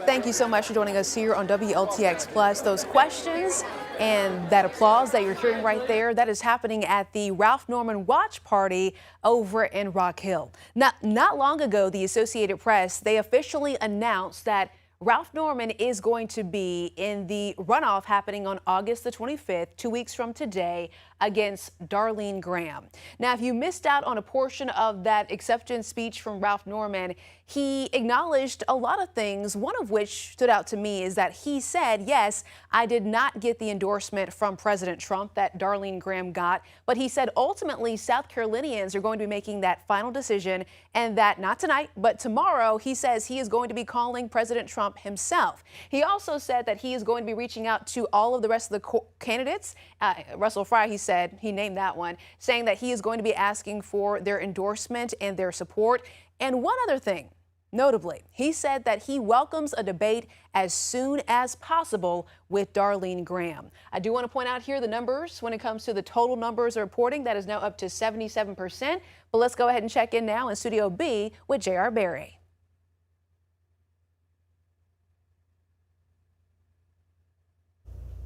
Thank you so much for joining us here on WLTX Plus. Those questions and that applause that you're hearing right there, that is happening at the Ralph Norman Watch Party over in Rock Hill. Not long ago, the Associated Press, they officially announced that Ralph Norman is going to be in the runoff happening on August the 25th, 2 weeks from today, against Darlene Graham. Now, if you missed out on a portion of that acceptance speech from Ralph Norman, he acknowledged a lot of things, one of which stood out to me is that he said, yes, I did not get the endorsement from President Trump that Darlene Graham got, but he said ultimately South Carolinians are going to be making that final decision, and that not tonight, but tomorrow, he says he is going to be calling President Trump himself. He also said that he is going to be reaching out to all of the rest of the candidates. Russell Fry, he said, he named that one, saying that he is going to be asking for their endorsement and their support. And one other thing, notably, he said that he welcomes a debate as soon as possible with Darlene Graham. I do want to point out here the numbers when it comes to the total numbers reporting. That is now up to 77%. But let's go ahead and check in now in Studio B with J.R. Berry.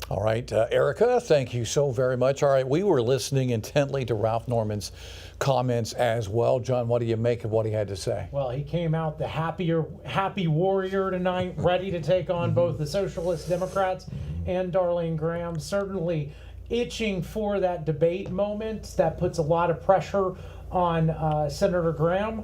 All right, Erica, thank you so very much. All right, we were listening intently to Ralph Norman's comments as well. John, what do you make of what he had to say? Well, he came out the happy warrior tonight, ready to take on both the Socialist Democrats and Darlene Graham. Certainly itching for that debate moment. That puts a lot of pressure on Senator Graham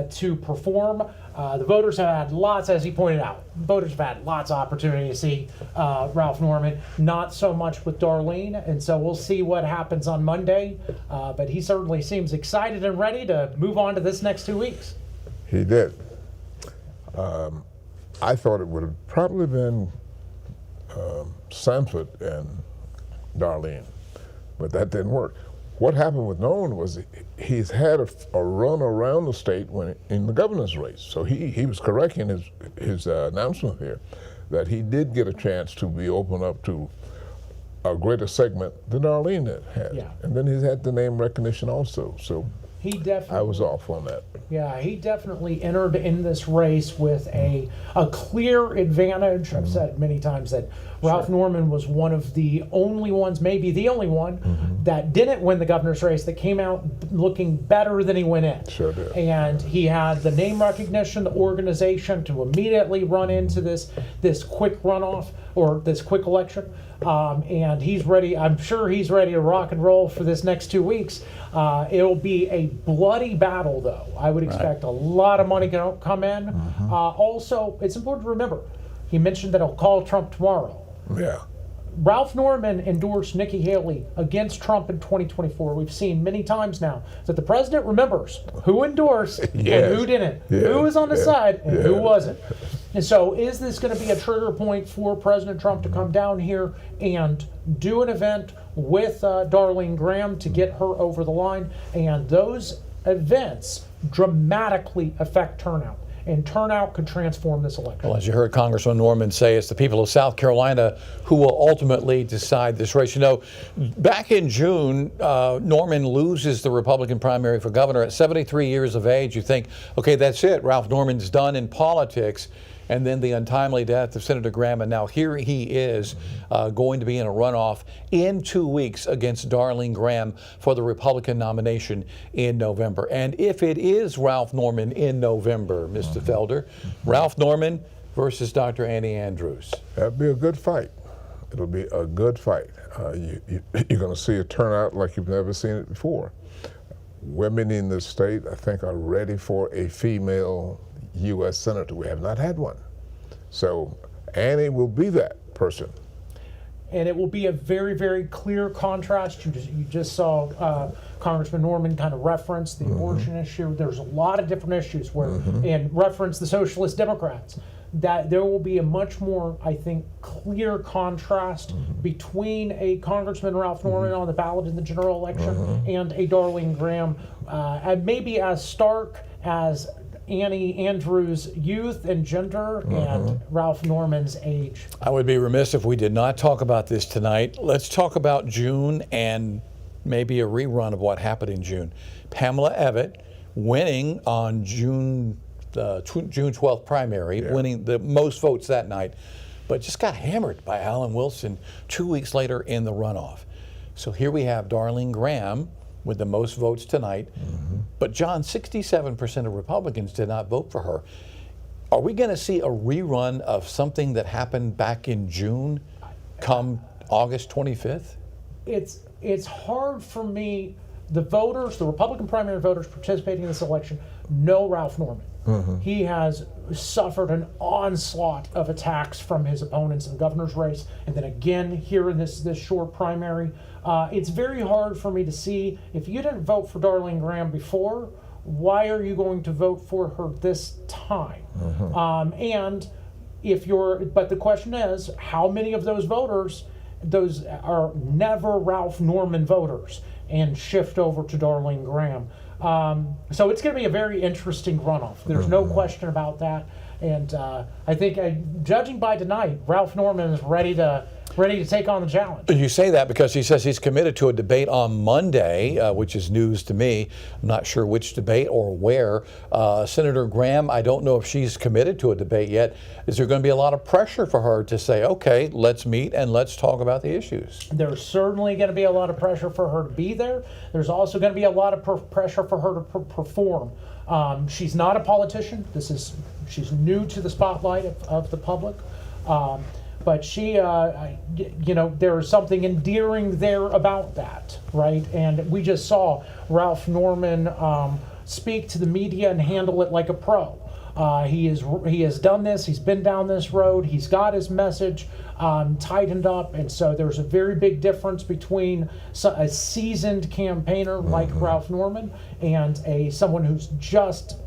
to perform. The voters have had lots, as he pointed out, voters have had lots of opportunity to see Ralph Norman, not so much with Darlene, and so we'll see what happens on Monday, but he certainly seems excited and ready to move on to this next 2 weeks. He did. I thought it would have probably been Sanford and Darlene, but that didn't work. What happened with Norman was he's had a run around the state when in the governor's race. So he was correct in his announcement here that he did get a chance to be opened up to a greater segment than Darlene had. Yeah. And then he's had the name recognition also. So He definitely. I was off on that. Yeah, he definitely entered in this race with a clear advantage. I've said many times that Ralph Norman was one of the only ones, maybe the only one, that didn't win the governor's race, that came out looking better than he went in. Sure did. And he had the name recognition, the organization to immediately run into this quick runoff or this quick election. And he's ready. I'm sure he's ready to rock and roll for this next 2 weeks. It'll be a bloody battle, though. I would expect a lot of money to come in. Also, it's important to remember, he mentioned that he'll call Trump tomorrow. Yeah. Ralph Norman endorsed Nikki Haley against Trump in 2024. We've seen many times now that the president remembers who endorsed and who didn't, who was on the side and who wasn't. And so is this going to be a trigger point for President Trump to come down here and do an event with Darlene Graham to get her over the line? And those events dramatically affect turnout. And turnout could transform this election. Well, as you heard Congressman Norman say, it's the people of South Carolina who will ultimately decide this race. You know, back in June, Norman loses the Republican primary for governor at 73 years of age. You think, okay, that's it. Ralph Norman's done in politics. And then the untimely death of Senator Graham, and now here he is going to be in a runoff in 2 weeks against Darlene Graham for the Republican nomination in November. And if it is Ralph Norman in November, Mr. Felder, Ralph Norman versus Dr. Annie Andrews. That'd be a good fight. It'll be a good fight. You're going to see a turnout like you've never seen it before. Women in this state, I think, are ready for a female U.S. Senator. We have not had one. So Annie will be that person. And it will be a very, very clear contrast. You just saw Congressman Norman kind of reference the abortion issue. There's a lot of different issues where, and reference the Socialist Democrats, that there will be a much more, I think, clear contrast between a Congressman Ralph Norman on the ballot in the general election and a Darlene Graham, and maybe as stark as Annie Andrews' youth and gender and Ralph Norman's age. I would be remiss if we did not talk about this tonight. Let's talk about June and maybe a rerun of what happened in June. Pamela Evitt winning on June 12th primary, winning the most votes that night, but just got hammered by Alan Wilson 2 weeks later in the runoff. So here we have Darlene Graham with the most votes tonight. But John, 67% of Republicans did not vote for her. Are we going to see a rerun of something that happened back in June come August 25th? It's hard for me. The voters, the Republican primary voters participating in this election, know Ralph Norman. He has suffered an onslaught of attacks from his opponents in the governor's race, and then again here in this short primary. It's very hard for me to see, if you didn't vote for Darlene Graham before, why are you going to vote for her this time? And but the question is, how many of those voters, those are never Ralph Norman voters, and shift over to Darlene Graham? So it's going to be a very interesting runoff. There's no question about that. And I think, judging by tonight, Ralph Norman is ready to ready to take on the challenge. You say that because he says he's committed to a debate on Monday, which is news to me. I'm not sure which debate or where. Senator Graham, I don't know if she's committed to a debate yet. Is there going to be a lot of pressure for her to say, okay, let's meet and let's talk about the issues? There's certainly going to be a lot of pressure for her to be there. There's also going to be a lot of pressure for her to perform. She's not a politician. She's new to the spotlight of the public. But she, there is something endearing there about that, right? And we just saw Ralph Norman speak to the media and handle it like a pro. He has done this. He's been down this road. He's got his message tightened up, and so there's a very big difference between a seasoned campaigner like Ralph Norman and someone who's just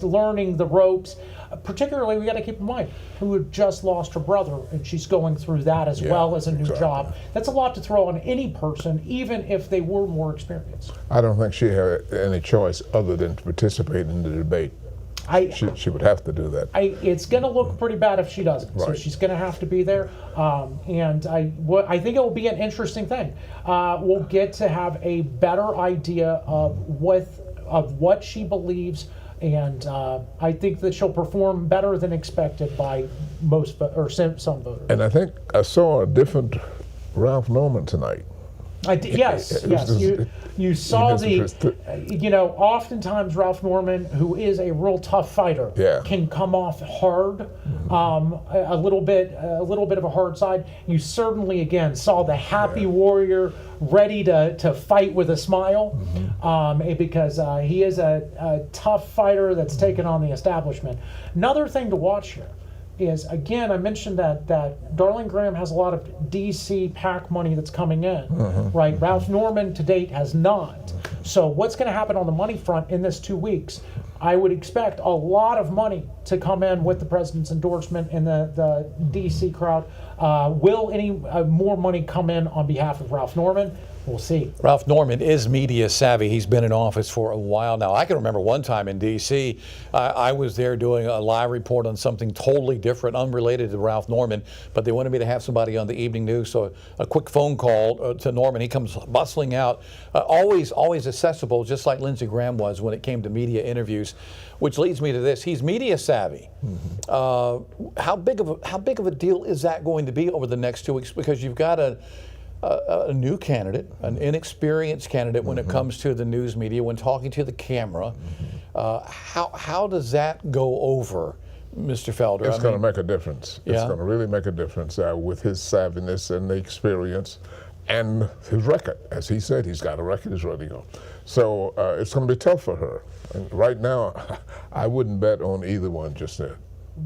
learning the ropes. Particularly, we got to keep in mind who had just lost her brother, and she's going through that as well as a new job. That's a lot to throw on any person, even if they were more experienced. I don't think she had any choice other than to participate in the debate. She would have to do that. It's going to look pretty bad if she doesn't. Right. So she's going to have to be there, and I think it will be an interesting thing. We'll get to have a better idea of what she believes. And I think that she'll perform better than expected by some voters. And I think I saw a different Ralph Norman tonight. Yes. You saw oftentimes Ralph Norman, who is a real tough fighter, can come off hard, a little bit of a hard side. You certainly, again, saw the happy warrior ready to fight with a smile, because he is a tough fighter that's taken on the establishment. Another thing to watch here is, again, I mentioned that Darlene Graham has a lot of DC PAC money that's coming in, right? Ralph Norman to date has not. So what's going to happen on the money front in this 2 weeks? I would expect a lot of money to come in with the president's endorsement in the DC crowd. Will any more money come in on behalf of Ralph Norman? We'll see. Ralph Norman is media savvy. He's been in office for a while now. I can remember one time in D.C., I was there doing a live report on something totally different, unrelated to Ralph Norman, but they wanted me to have somebody on the evening news, so a quick phone call to Norman. He comes bustling out, always accessible, just like Lindsey Graham was when it came to media interviews, which leads me to this. He's media savvy. How big of a deal is that going to be over the next 2 weeks? Because you've got a new candidate, an inexperienced candidate when it comes to the news media, when talking to the camera. How does that go over, Mr. Felder? It's going to make a difference. It's going to really make a difference with his savviness and the experience and his record. As he said, he's got a record, he's ready to go. So it's going to be tough for her. And right now, I wouldn't bet on either one just then.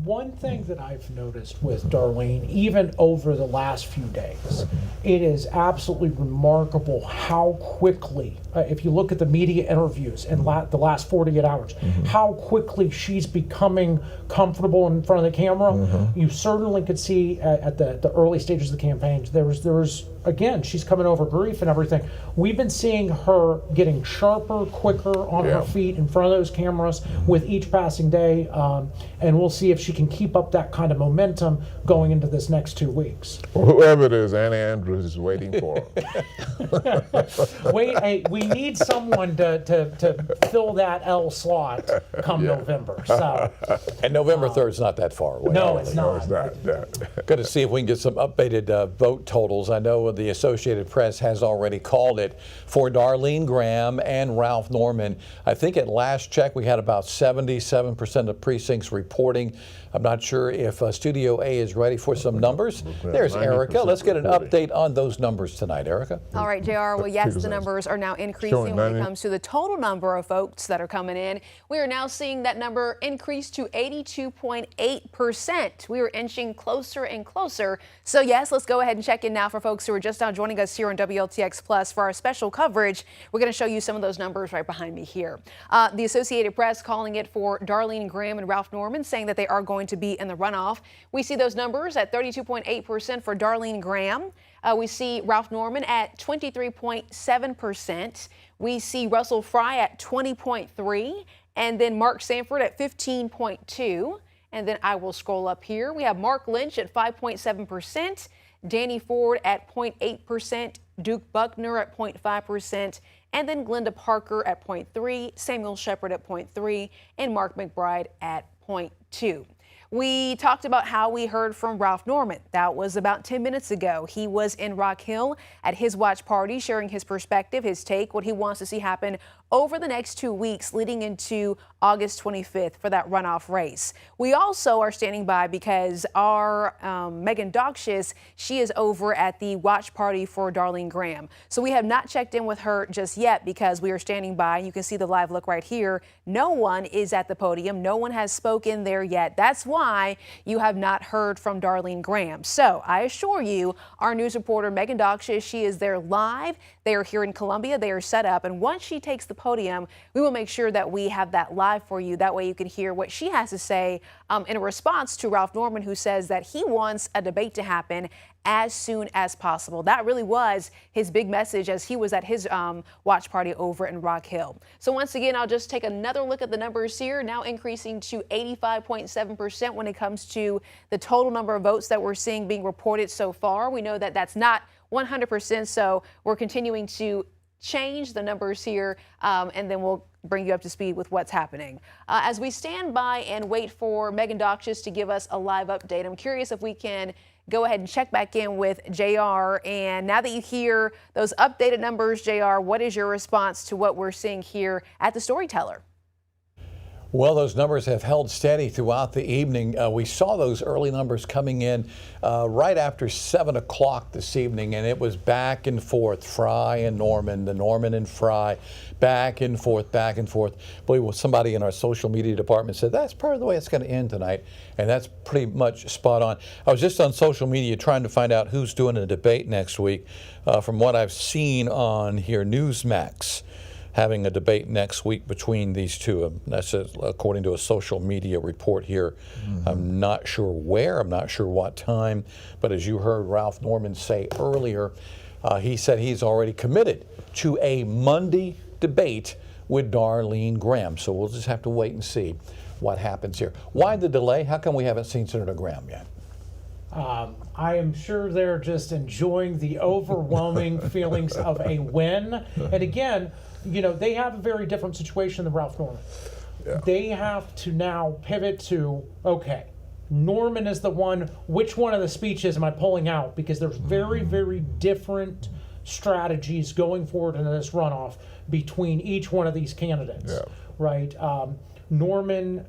One thing that I've noticed with Darlene, even over the last few days, it is absolutely remarkable how quickly, if you look at the media interviews in the last 48 hours, how quickly she's becoming comfortable in front of the camera. You certainly could see at the early stages of the campaign, there was again, she's coming over grief and everything. We've been seeing her getting sharper, quicker on her feet in front of those cameras with each passing day, and we'll see if she can keep up that kind of momentum going into this next 2 weeks. Well, whoever it is, Annie Andrews is waiting for her. We need someone to fill that L slot come November. So, and November 3rd is not that far away. No, it's not. No, it's not. Good to see if we can get some updated vote totals. I know the Associated Press has already called it for Darlene Graham and Ralph Norman. I think at last check we had about 77% of precincts reporting. I'm not sure if Studio A is ready for some numbers. There's Erica. Let's get an update on those numbers tonight, Erica. All right, JR. Well, yes, the numbers are now increasing when it comes to the total number of votes that are coming in. We are now seeing that number increase to 82.8%. We are inching closer and closer. So, yes, let's go ahead and check in now for folks who are just now joining us here on WLTX Plus for our special coverage. We're going to show you some of those numbers right behind me here. The Associated Press calling it for Darlene Graham and Ralph Norman, saying that they are going to be in the runoff. We see those numbers at 32.8% for Darlene Graham. We see Ralph Norman at 23.7%. We see Russell Fry at 20.3%, and then Mark Sanford at 15.2%. And then I will scroll up here. We have Mark Lynch at 5.7%. Danny Ford at 0.8%, Duke Buckner at 0.5%, and then Glenda Parker at 0.3%, Samuel Shepard at 0.3%, and Mark McBride at 0.2%. We talked about how we heard from Ralph Norman. That was about 10 minutes ago. He was in Rock Hill at his watch party, sharing his perspective, his take, what he wants to see happen over the next 2 weeks leading into August 25th for that runoff race. We also are standing by because our Megan Dockshis, she is over at the watch party for Darlene Graham. So we have not checked in with her just yet because we are standing by. You can see the live look right here. No one is at the podium. No one has spoken there yet. That's why you have not heard from Darlene Graham. So I assure you, our news reporter Megan Dockshis, she is there live. They are here in Columbia. They are set up. And once she takes the podium, we will make sure that we have that live for you. That way you can hear what she has to say in response to Ralph Norman, who says that he wants a debate to happen as soon as possible. That really was his big message as he was at his watch party over in Rock Hill. So once again, I'll just take another look at the numbers here, now increasing to 85.7% when it comes to the total number of votes that we're seeing being reported so far. We know that that's not 100%, so we're continuing to change the numbers here, and then we'll bring you up to speed with what's happening. As we stand by and wait for Megan Dockshis to give us a live update, I'm curious if we can go ahead and check back in with JR. And now that you hear those updated numbers, JR, what is your response to what we're seeing here at the Storyteller? Well, those numbers have held steady throughout the evening. We saw those early numbers coming in right after 7 o'clock this evening, and it was back and forth, Fry and Norman, the Norman and Fry, back and forth, back and forth. I believe somebody in our social media department said that's probably the way it's going to end tonight, and that's pretty much spot on. I was just on social media trying to find out who's doing a debate next week. From what I've seen on here, Newsmax having a debate next week between these two. That's according to a social media report here. I'm not sure where, I'm not sure what time, but as you heard Ralph Norman say earlier, he said he's already committed to a Monday debate with Darlene Graham. So we'll just have to wait and see what happens here. Why the delay? How come we haven't seen Senator Graham yet? I am sure they're just enjoying the overwhelming feelings of a win. And again, you know, they have a very different situation than Ralph Norman. Yeah. They have to now pivot to, okay, Norman is the one, which one of the speeches am I pulling out? Because there's very, very different strategies going forward in this runoff between each one of these candidates, right? Norman,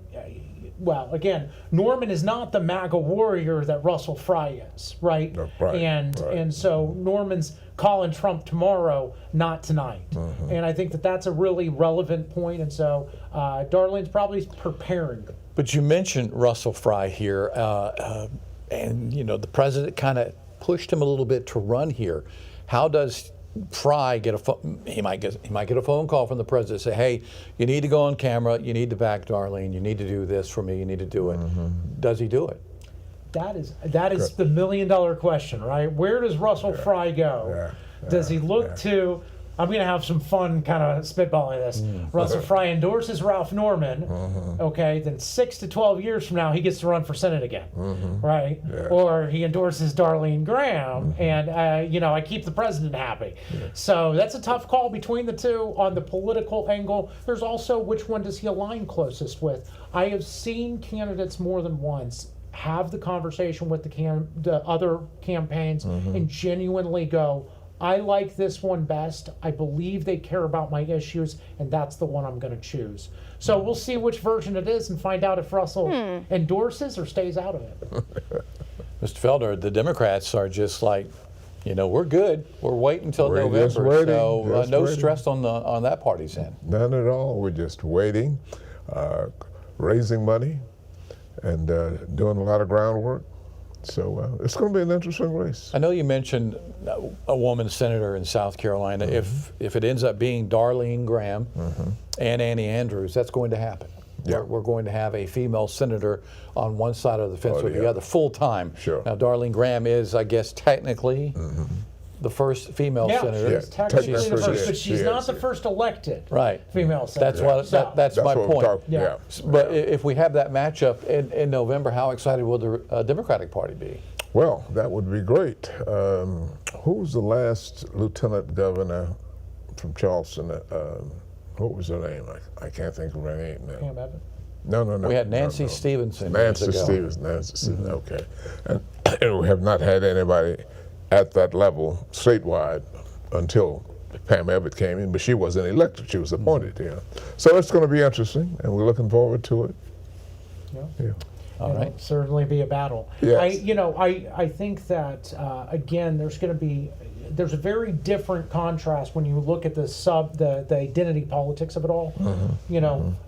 well, again, Norman is not the MAGA warrior that Russell Fry is, right? And so Norman's calling Trump tomorrow, not tonight. And I think that that's a really relevant point. And so Darlene's probably preparing. But you mentioned Russell Fry here, and you know the president kind of pushed him a little bit to run here. How does Fry get a phone? He might get a phone call from the president, say, "Hey, you need to go on camera. You need to back Darlene. You need to do this for me. You need to do it." Does he do it? That is the $1 million question, right? Where does Russell Fry go? Does he look to? I'm going to have some fun kind of spitballing this. Russell Fry endorses Ralph Norman. Okay, then 6 to 12 years from now, he gets to run for Senate again, right? Or he endorses Darlene Graham, and you know, I keep the president happy. So that's a tough call between the two on the political angle. There's also which one does he align closest with? I have seen candidates more than once have the conversation with the other campaigns and genuinely go, I like this one best. I believe they care about my issues, and that's the one I'm going to choose. So we'll see which version it is and find out if Russell endorses or stays out of it. Mr. Felder, the Democrats are just like, you know, we're good. We're waiting until November, so no stress on that party's end. None at all. We're just waiting, raising money, and doing a lot of groundwork. So it's going to be an interesting race. I know you mentioned a woman senator in South Carolina. If it ends up being Darlene Graham and Annie Andrews, that's going to happen. We're going to have a female senator on one side of the fence or the other, full time. Now, Darlene Graham is, I guess, technically the first female senator. She's technically the first, but she's not the first elected female senator. That's my point. But if we have that matchup in November, how excited will the Democratic Party be? Well, that would be great. Who was the last lieutenant governor from Charleston? What was her name? I can't think of her name now. Pam Evan. No. We had Nancy Stevenson. Nancy Stevenson. Okay. And we have not had anybody at that level statewide until Pam Evan came in, but she wasn't elected. She was appointed. Yeah. So it's going to be interesting, and we're looking forward to it. Yeah. All right. It'll certainly be a battle. Yes. I think that again, there's a very different contrast when you look at the identity politics of it all.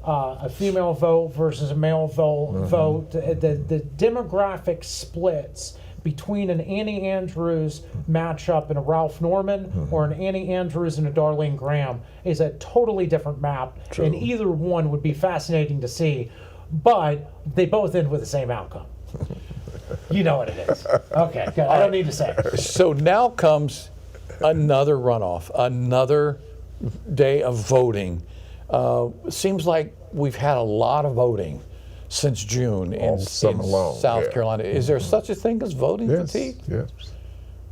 A female vote versus a male vote. The demographic splits between an Annie Andrews matchup and a Ralph Norman or an Annie Andrews and a Darlene Graham is a totally different map. True. And either one would be fascinating to see, but they both end with the same outcome. You know what it is. Okay, good. I don't need to say it. So now comes another runoff, another day of voting. Seems like we've had a lot of voting since June in South Carolina. Is there such a thing as voting fatigue? Yes.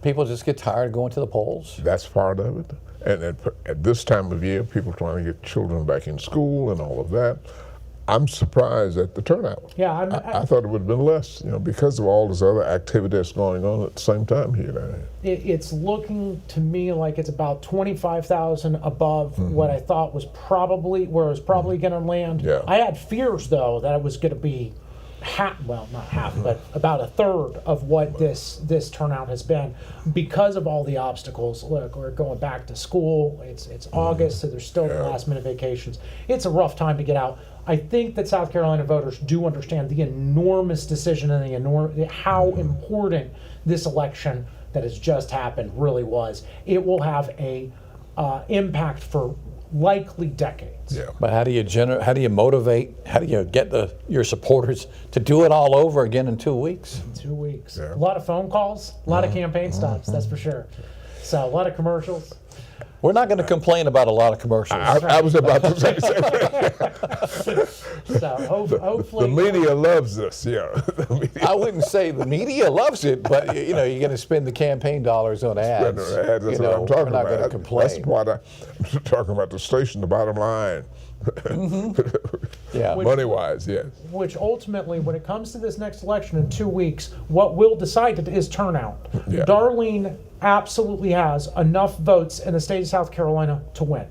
People just get tired of going to the polls? That's part of it. And at this time of year, people trying to get children back in school and all of that. I'm surprised at the turnout. Yeah, I thought it would have been less, because of all this other activity that's going on at the same time here. It's looking to me like it's about 25,000 above what I thought was probably where it was probably going to land. Yeah. I had fears though that it was going to be not half, but about a third of what this turnout has been because of all the obstacles. Look, we're going back to school. It's August, so there's still the last minute vacations. It's a rough time to get out. I think that South Carolina voters do understand the enormous decision and how important this election that has just happened really was. It will have a impact for likely decades. Yeah. But how do you motivate, how do you get your supporters to do it all over again in 2 weeks? 2 weeks. Yeah. A lot of phone calls, a lot of campaign stops, that's for sure. So a lot of commercials. We're not going to complain about a lot of commercials. I was about to say that. So hopefully the media loves this, I wouldn't say the media loves it, but you're going to spend the campaign dollars on ads. That's what I'm talking we're not about. going to complain. That's what I'm talking about, the station, the bottom line. Yeah. Money-wise, yes. Which ultimately, when it comes to this next election in 2 weeks, what will decide it is turnout. Yeah. Darlene absolutely has enough votes in the state of South Carolina to win.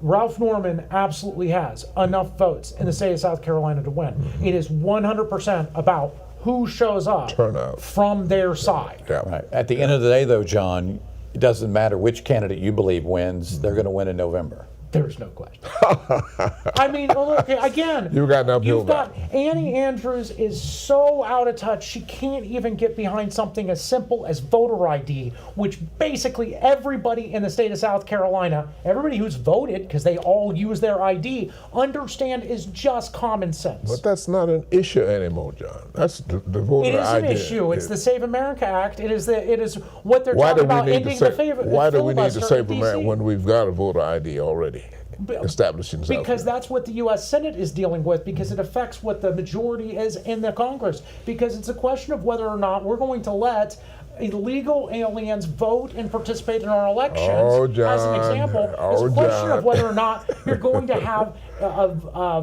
Ralph Norman absolutely has enough votes in the state of South Carolina to win. It is 100% about who shows up from their side. Yeah. Right. At the end of the day, though, John, it doesn't matter which candidate you believe wins, they're going to win in November. There's no question. I mean, look, again, you've got Annie Andrews is so out of touch, she can't even get behind something as simple as voter ID, which basically everybody in the state of South Carolina, everybody who's voted, because they all use their ID, understand is just common sense. But that's not an issue anymore, John. That's the voter ID. It is an issue. It's the Save America Act. It is what they're talking about ending the filibuster. Why do we need to save America when we've got a voter ID already? Established in South because that's what the U.S. Senate is dealing with, because it affects what the majority is in the Congress, because it's a question of whether or not we're going to let illegal aliens vote and participate in our elections. As an example, it's a question of whether or not you're going to have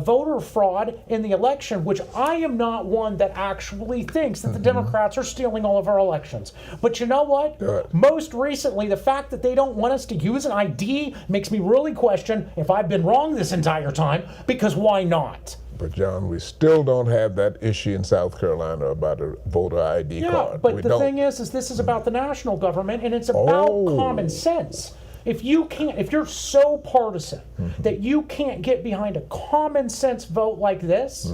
voter fraud in the election, which I am not one that actually thinks that the Democrats are stealing all of our elections. But you know what? Most recently, the fact that they don't want us to use an ID makes me really question if I've been wrong this entire time, because why not? But John, we still don't have that issue in South Carolina about a voter ID card. Yeah, but the thing is this is about the national government, and it's about common sense. If you're so partisan that you can't get behind a common sense vote like this,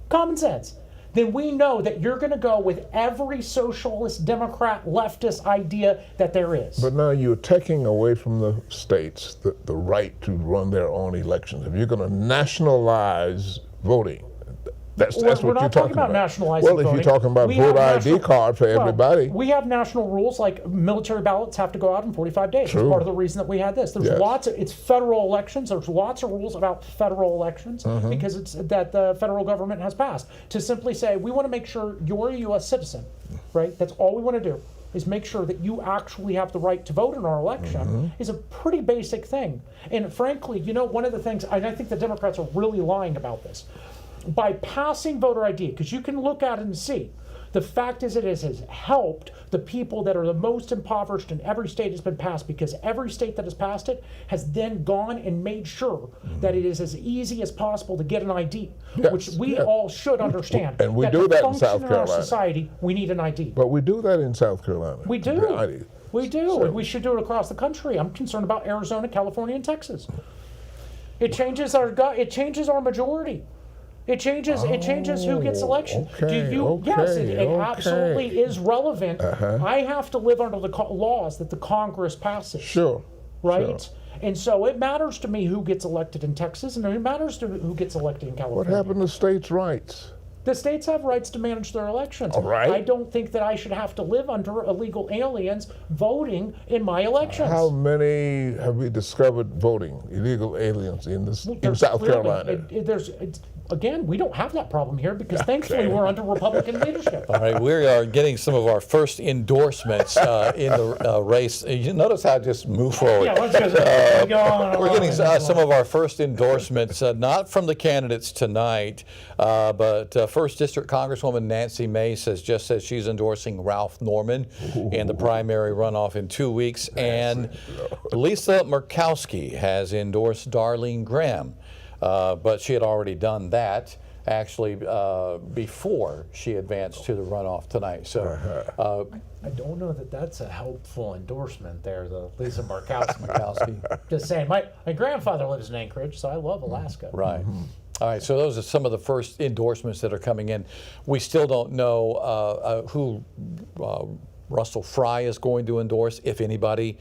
common sense, then we know that you're going to go with every socialist, Democrat, leftist idea that there is. But now you're taking away from the states the right to run their own elections. If you're going to nationalize voting, that's what you're talking about. We're not talking about nationalizing voting. Well, if you're talking about voter ID card for everybody. We have national rules, like military ballots have to go out in 45 days. That's part of the reason that we had this. There's it's federal elections. There's lots of rules about federal elections because it's that the federal government has passed to simply say, we want to make sure you're a U.S. citizen. right? That's all we want to do, is make sure that you actually have the right to vote in our election, is a pretty basic thing. And frankly, you know, one of the things, and I think the Democrats are really lying about this, by passing voter ID, because you can look at it and see, the fact is it has helped the people that are the most impoverished in every state it's been passed, because every state that has passed it has then gone and made sure that it is as easy as possible to get an ID, which we all should understand. And we do that in South In our Carolina. society, we need an ID. But we do that in South Carolina. We do. The ID. We do, So- and we should do it across the country. I'm concerned about Arizona, California, and Texas. It changes our majority. It changes who gets election. Okay, Yes, okay, it absolutely is relevant. Uh-huh. I have to live under the laws that the Congress passes. Sure. Right? Sure. And so it matters to me who gets elected in Texas, and it matters to who gets elected in What California. happened to states' rights? The states have rights to manage their elections. All right. I don't think that I should have to live under illegal aliens voting in my elections. How many have we discovered voting illegal aliens in There's South clearly- Carolina? Again, we don't have that problem here because thankfully we're under Republican leadership. All right, we are getting some of our first endorsements in the race. You notice how I just move forward. Yeah, let's just go on. We're getting some of our first endorsements, not from the candidates tonight, but 1st District Congresswoman Nancy Mace has just said she's endorsing Ralph Norman in the primary runoff in 2 weeks. And Lisa Murkowski has endorsed Darlene Graham, but she had already done that actually before she advanced to the runoff tonight. So I don't know that that's a helpful endorsement there, the Lisa Murkowski. Just saying, my grandfather lives in Anchorage, so I love Alaska. Right. All right, so those are some of the first endorsements that are coming in. We still don't know who Russell Fry is going to endorse, if anybody.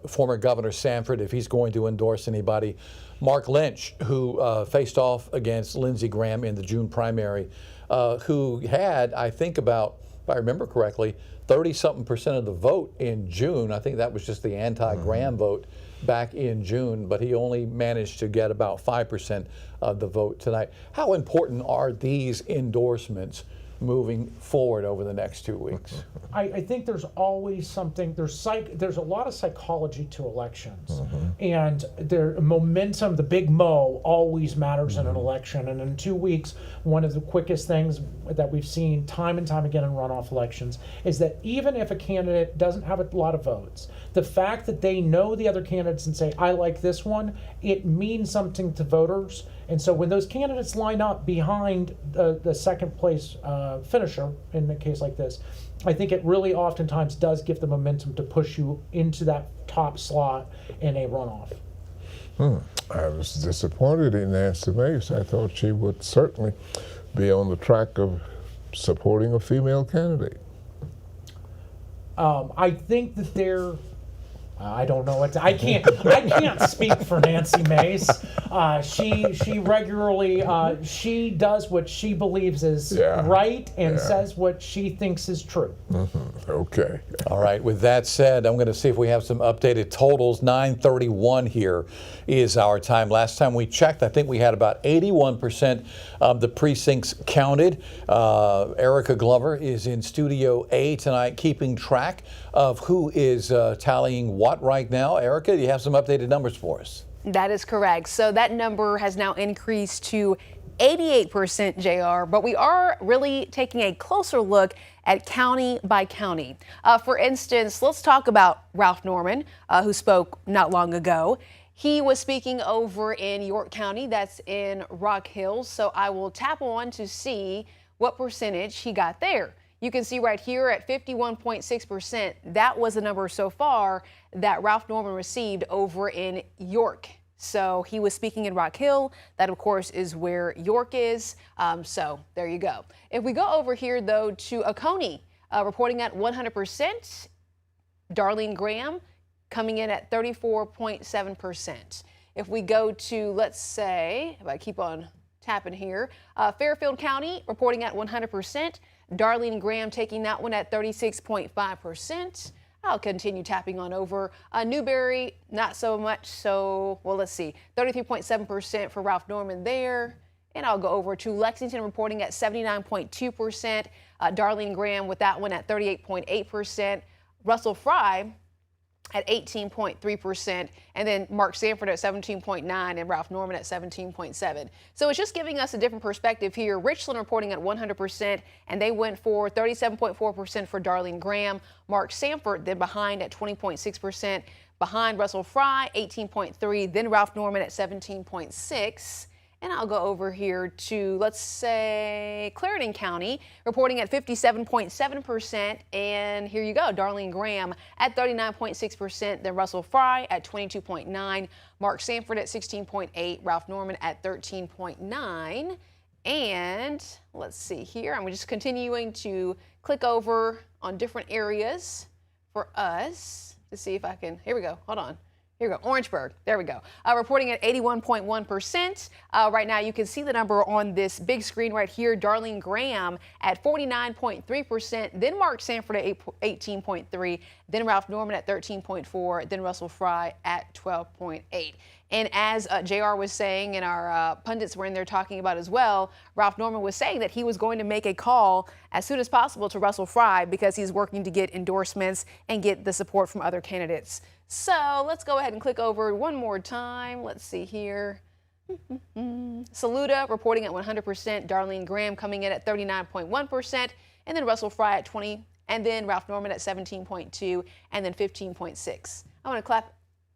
Former Governor Sanford, if he's going to endorse anybody. Mark Lynch, who faced off against Lindsey Graham in the June primary, who had, I think about, if I remember correctly, 30-something% of the vote in June. I think that was just the anti-Graham vote back in June, but he only managed to get about 5% of the vote tonight. How important are these endorsements moving forward over the next 2 weeks? I think there's always something, there's a lot of psychology to elections. And their momentum, the big mo, always matters in an election. And in 2 weeks, one of the quickest things that we've seen time and time again in runoff elections is that even if a candidate doesn't have a lot of votes, the fact that they know the other candidates and say, I like this one, it means something to voters. And so when those candidates line up behind the second place finisher, in a case like this, I think it really oftentimes does give the momentum to push you into that top slot in a runoff. I was disappointed in Nancy Mace. I thought she would certainly be on the track of supporting a female candidate. I think that I don't know what I can't speak for Nancy Mace. She regularly she does what she believes is right and says what she thinks is true. Okay. All right, with that said, I'm going to see if we have some updated totals. 9:31 here is our time. Last time we checked, I think we had about 81% of the precincts counted. Erica Glover is in Studio A tonight keeping track of who is tallying what right now. Erica, do you have some updated numbers for us? That is correct. So that number has now increased to 88%, JR, but we are really taking a closer look at county by county. For instance, let's talk about Ralph Norman, who spoke not long ago. He was speaking over in York County, that's in Rock Hills, so I will tap on to see what percentage he got there. You can see right here at 51.6%, that was the number so far that Ralph Norman received over in York. So he was speaking in Rock Hill. That, of course, is where York is. So there you go. If we go over here, though, to Oconee, reporting at 100%, Darlene Graham coming in at 34.7%. If we go to, let's say, if I keep on tapping here, Fairfield County reporting at 100%. Darlene Graham taking that one at 36.5%. I'll continue tapping on over. Newberry, not so much. So, well, let's see, 33.7% for Ralph Norman there. And I'll go over to Lexington reporting at 79.2%. Darlene Graham with that one at 38.8%. Russell Fry at 18.3%, and then Mark Sanford at 17.9%, and Ralph Norman at 17.7%. So it's just giving us a different perspective here. Richland reporting at 100%, and they went for 37.4% for Darlene Graham. Mark Sanford then behind at 20.6%, behind Russell Fry 18.3%, then Ralph Norman at 17.6%. And I'll go over here to, let's say, Clarendon County, reporting at 57.7%. And here you go, Darlene Graham at 39.6%, then Russell Fry at 22.9%, Mark Sanford at 16.8%, Ralph Norman at 13.9%. And let's see here, I'm just continuing to click over on different areas for us to see if I can, here we go, hold on. Here we go, Orangeburg, there we go. Reporting at 81.1%. Right now you can see the number on this big screen right here. Darlene Graham at 49.3%, then Mark Sanford at 18.3%, then Ralph Norman at 13.4%, then Russell Fry at 12.8%. And as JR was saying, and our pundits were in there talking about as well, Ralph Norman was saying that he was going to make a call as soon as possible to Russell Fry because he's working to get endorsements and get the support from other candidates. So let's go ahead and click over one more time. Let's see here. Saluda reporting at 100%. Darlene Graham coming in at 39.1%. And then Russell Fry at 20%. And then Ralph Norman at 17.2%. And then 15.6%. I want to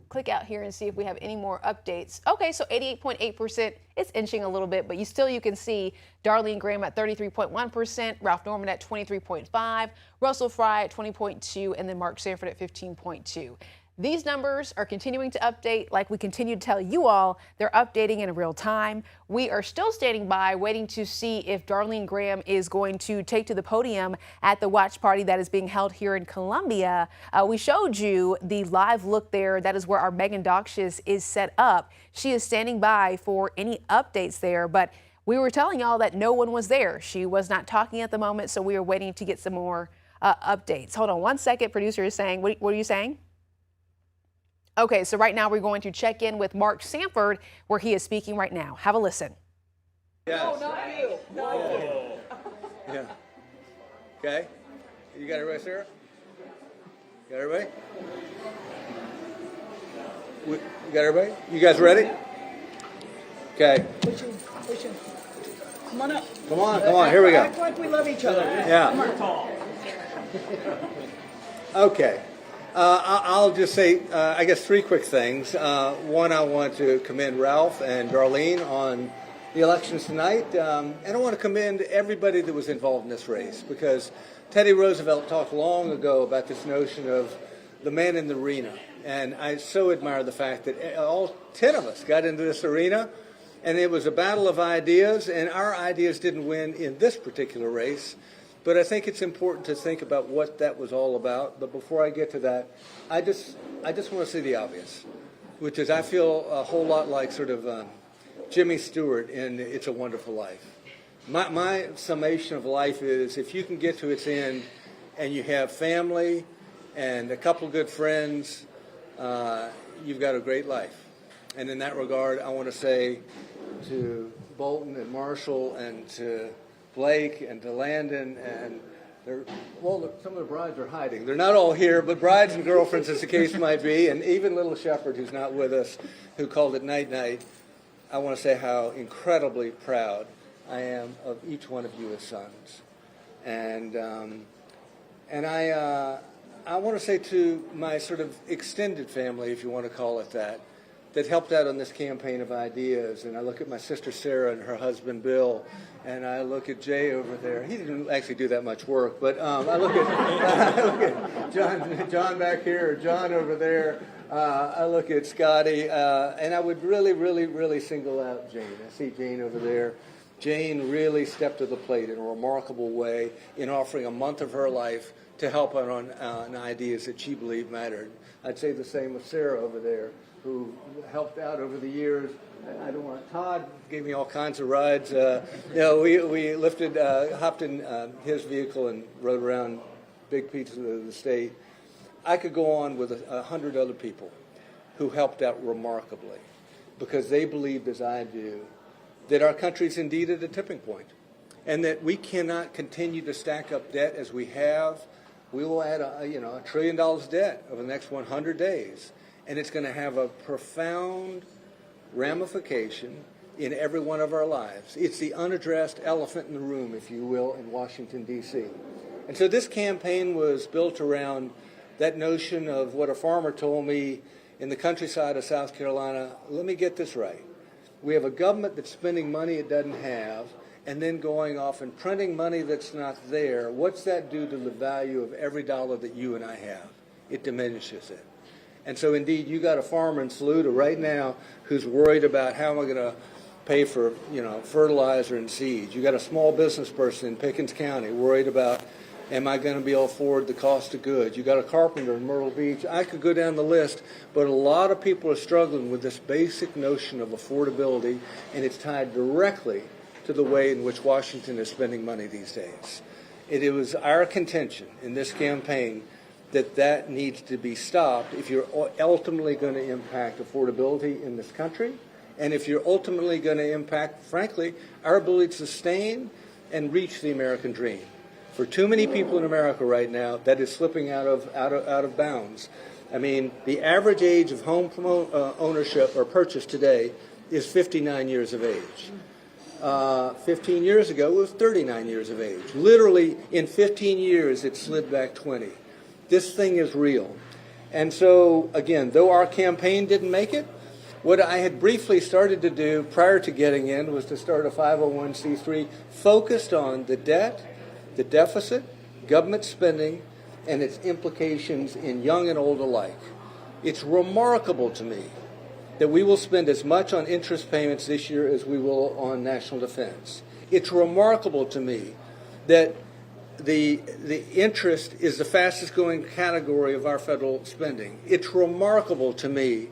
click out here and see if we have any more updates. Okay, so 88.8%. It's inching a little bit, but you can see Darlene Graham at 33.1%, Ralph Norman at 23.5%, Russell Fry at 20.2%, and then Mark Sanford at 15.2%. These numbers are continuing to update. Like we continue to tell you all, they're updating in real time. We are still standing by waiting to see if Darlene Graham is going to take to the podium at the watch party that is being held here in Columbia. We showed you the live look there. That is where our Megan Doxius is set up. She is standing by for any updates there, but we were telling y'all that no one was there. She was not talking at the moment, so we are waiting to get some more updates. Hold on one second. Producer is saying, what are you saying? Okay, so right now we're going to check in with Mark Sanford, where he is speaking right now. Have a listen. Yes. No, not you. No. Yeah. Okay. You got everybody, Sarah? Got everybody? You got everybody? You guys ready? Okay. Push in. Come on up. Come on. Here we go. Act like we love each other. Yeah. Okay. I'll just say, I guess, three quick things. One, I want to commend Ralph and Darlene on the elections tonight. And I want to commend everybody that was involved in this race, because Teddy Roosevelt talked long ago about this notion of the man in the arena. And I so admire the fact that all 10 of us got into this arena, and it was a battle of ideas, and our ideas didn't win in this particular race. But I think it's important to think about what that was all about. But before I get to that, I just want to say the obvious, which is I feel a whole lot like sort of Jimmy Stewart in It's a Wonderful Life. My summation of life is if you can get to its end and you have family and a couple good friends, you've got a great life. And in that regard, I want to say to Bolton and Marshall and to Blake and to Landon, and some of the brides are hiding. They're not all here, but brides and girlfriends, as the case might be, and even little Shepherd, who's not with us, who called it night-night. I want to say how incredibly proud I am of each one of you as sons. And I want to say to my sort of extended family, if you want to call it that helped out on this campaign of ideas. And I look at my sister Sarah and her husband Bill, and I look at Jay over there. He didn't actually do that much work, but I look at John back here, John over there. I look at Scotty, and I would really, really, really single out Jane. I see Jane over there. Jane really stepped to the plate in a remarkable way in offering a month of her life to help out on ideas that she believed mattered. I'd say the same with Sarah over there, who helped out over the years. Todd gave me all kinds of rides. We hopped in his vehicle and rode around big pieces of the state. I could go on with 100 other people who helped out remarkably because they believed, as I do, that our country's indeed at a tipping point. and that we cannot continue to stack up debt as we have. We will add $1 trillion debt over the next 100 days, and it's going to have a profound ramification in every one of our lives. It's the unaddressed elephant in the room, if you will, in Washington, D.C. And so this campaign was built around that notion of what a farmer told me in the countryside of South Carolina. Let me get this right. We have a government that's spending money it doesn't have and then going off and printing money that's not there. What's that do to the value of every dollar that you and I have? It diminishes it. And so indeed, you got a farmer in Saluda right now who's worried about how am I going to pay for, fertilizer and seeds. You got a small business person in Pickens County worried about, am I going to be able to afford the cost of goods? You got a carpenter in Myrtle Beach. I could go down the list, but a lot of people are struggling with this basic notion of affordability, and it's tied directly to the way in which Washington is spending money these days. It was our contention in this campaign that needs to be stopped if you're ultimately going to impact affordability in this country, and if you're ultimately going to impact, frankly, our ability to sustain and reach the American dream. For too many people in America right now, that is slipping out of bounds. I mean, the average age of home ownership or purchase today is 59 years of age. 15 years ago, it was 39 years of age. Literally, in 15 years, it slid back 20. This thing is real. And so, again, though our campaign didn't make it, what I had briefly started to do prior to getting in was to start a 501c3 focused on the debt, the deficit, government spending, and its implications in young and old alike. It's remarkable to me that we will spend as much on interest payments this year as we will on national defense. It's remarkable to me that the interest is the fastest growing category of our federal spending. It's remarkable to me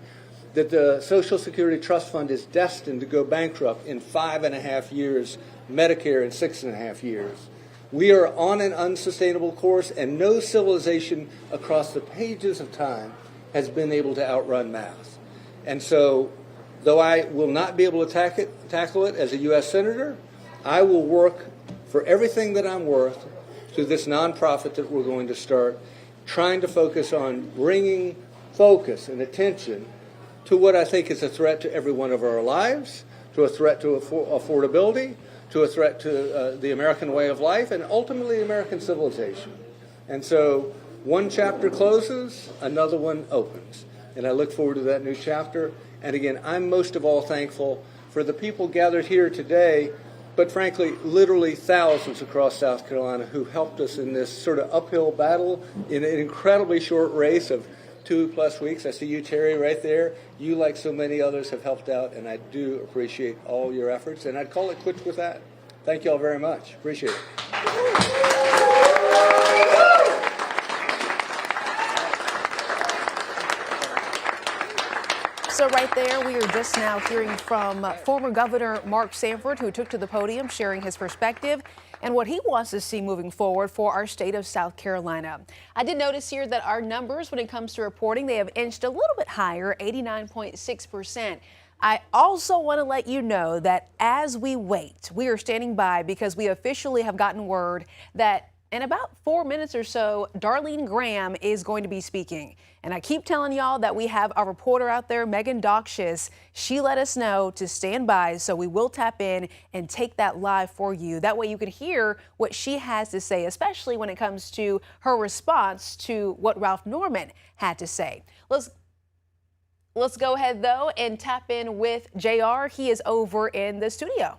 that the Social Security Trust Fund is destined to go bankrupt in 5.5 years, Medicare in 6.5 years. We are on an unsustainable course, and no civilization across the pages of time has been able to outrun math. And so, though I will not be able to tackle it as a U.S. Senator, I will work for everything that I'm worth through this nonprofit that we're going to start, trying to focus on bringing focus and attention to what I think is a threat to every one of our lives, to a threat to affordability, to a threat to the American way of life, and ultimately American civilization. And so one chapter closes, another one opens. And I look forward to that new chapter. And again, I'm most of all thankful for the people gathered here today, but frankly, literally thousands across South Carolina who helped us in this sort of uphill battle in an incredibly short race of 2+ weeks. I see you, Terry, right there. You, like so many others, have helped out, and I do appreciate all your efforts. And I'd call it quits with that. Thank you all very much. Appreciate it. So right there, we are just now hearing from former Governor Mark Sanford, who took to the podium sharing his perspective and what he wants to see moving forward for our state of South Carolina. I did notice here that our numbers when it comes to reporting, they have inched a little bit higher, 89.6%. I also want to let you know that as we wait, we are standing by because we officially have gotten word that in about 4 minutes or so, Darlene Graham is going to be speaking. And I keep telling y'all that we have a reporter out there, Megan Dockshis. She let us know to stand by, so we will tap in and take that live for you. That way you can hear what she has to say, especially when it comes to her response to what Ralph Norman had to say. Let's go ahead, though, and tap in with JR. He is over in the studio.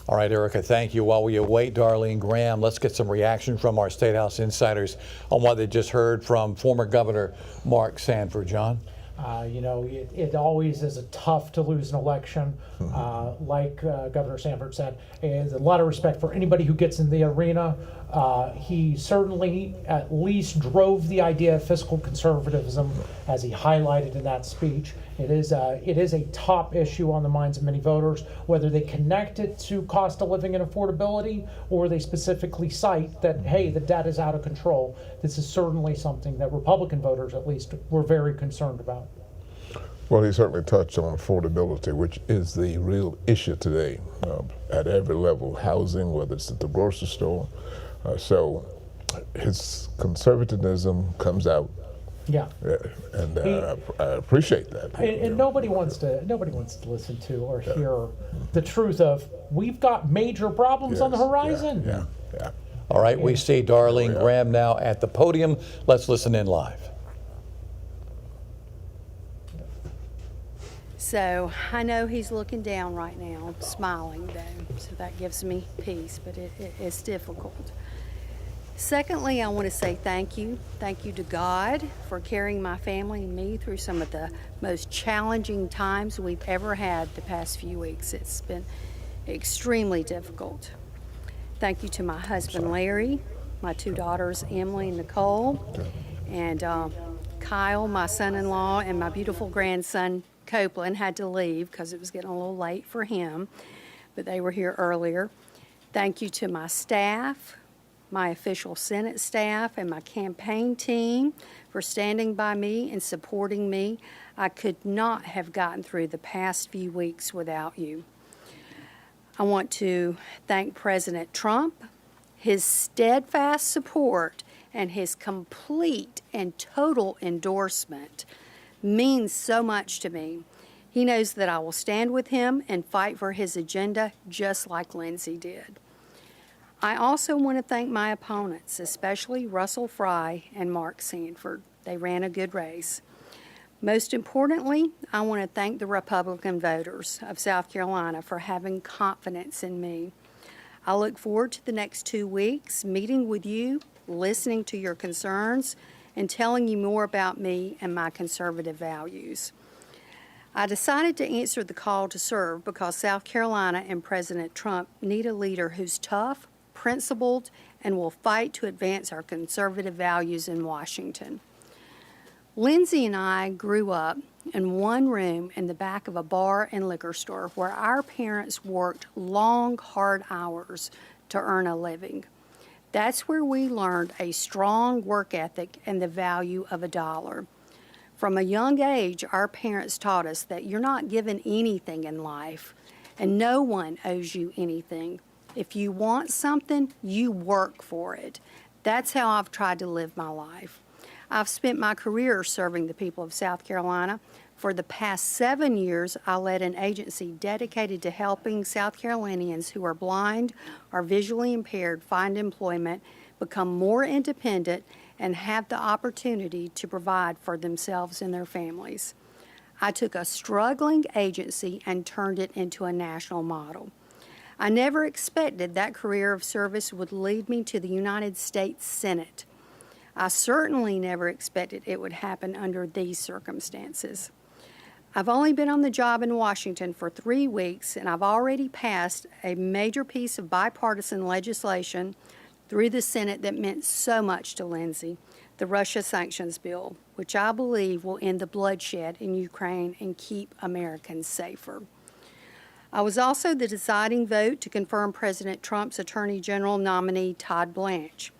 All right, Erica, thank you. While we await Darlene Graham, let's get some reaction from our State House insiders on what they just heard from former Governor Mark Sanford. John? It always is tough to lose an election. Like Governor Sanford said, there's a lot of respect for anybody who gets in the arena. He certainly at least drove the idea of fiscal conservatism, as he highlighted in that speech. It is a top issue on the minds of many voters, whether they connect it to cost of living and affordability, or they specifically cite that, hey, the debt is out of control. This is certainly something that Republican voters, at least, were very concerned about. Well, he certainly touched on affordability, which is the real issue today at every level, housing, whether it's at the grocery store. So his conservatism comes out. Yeah. And I appreciate that. And nobody wants to listen to or hear the truth of we've got major problems on the horizon. Yeah. All right, we see Darlene Graham now at the podium. Let's listen in live. So I know he's looking down right now, smiling though, so that gives me peace, but it's difficult. Secondly, I want to say thank you. Thank you to God for carrying my family and me through some of the most challenging times we've ever had the past few weeks. It's been extremely difficult. Thank you to my husband, Larry, my two daughters, Emily and Nicole, and Kyle, my son-in-law, and my beautiful grandson, Copeland, had to leave because it was getting a little late for him, but they were here earlier. Thank you to my staff, my official Senate staff, and my campaign team for standing by me and supporting me. I could not have gotten through the past few weeks without you. I want to thank President Trump, his steadfast support, and his complete and total endorsement means so much to me. He knows that I will stand with him and fight for his agenda just like Lindsey did. I also want to thank my opponents, especially Russell Fry and Mark Sanford. They ran a good race. Most importantly, I want to thank the Republican voters of South Carolina for having confidence in me. I look forward to the next 2 weeks, meeting with you, listening to your concerns, and telling you more about me and my conservative values. I decided to answer the call to serve because South Carolina and President Trump need a leader who's tough, principled, and will fight to advance our conservative values in Washington. Lindsey and I grew up in one room in the back of a bar and liquor store where our parents worked long, hard hours to earn a living. That's where we learned a strong work ethic and the value of a dollar. From a young age, our parents taught us that you're not given anything in life, and no one owes you anything. If you want something, you work for it. That's how I've tried to live my life. I've spent my career serving the people of South Carolina. For the past 7 years, I led an agency dedicated to helping South Carolinians who are blind or visually impaired find employment, become more independent, and have the opportunity to provide for themselves and their families. I took a struggling agency and turned it into a national model. I never expected that career of service would lead me to the United States Senate. I certainly never expected it would happen under these circumstances. I've only been on the job in Washington for 3 weeks, and I've already passed a major piece of bipartisan legislation through the Senate that meant so much to Lindsey, the Russia sanctions bill, which I believe will end the bloodshed in Ukraine and keep Americans safer. I was also the deciding vote to confirm President Trump's Attorney General nominee, Todd Blanche.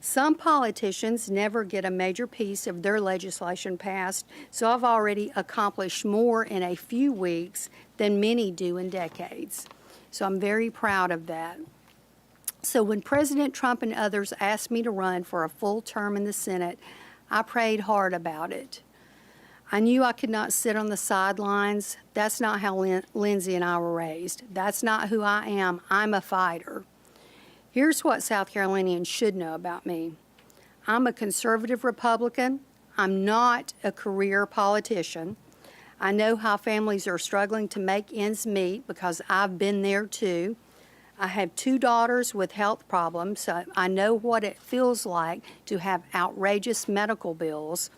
Some politicians never get a major piece of their legislation passed, so I've already accomplished more in a few weeks than many do in decades. So I'm very proud of that. So when President Trump and others asked me to run for a full term in the Senate, I prayed hard about it. I knew I could not sit on the sidelines. That's not how Lindsey and I were raised. That's not who I am. I'm a fighter. Here's what South Carolinians should know about me. I'm a conservative Republican. I'm not a career politician. I know how families are struggling to make ends meet because I've been there too. I have 2 daughters with health problems, so I know what it feels like to have outrageous medical bills.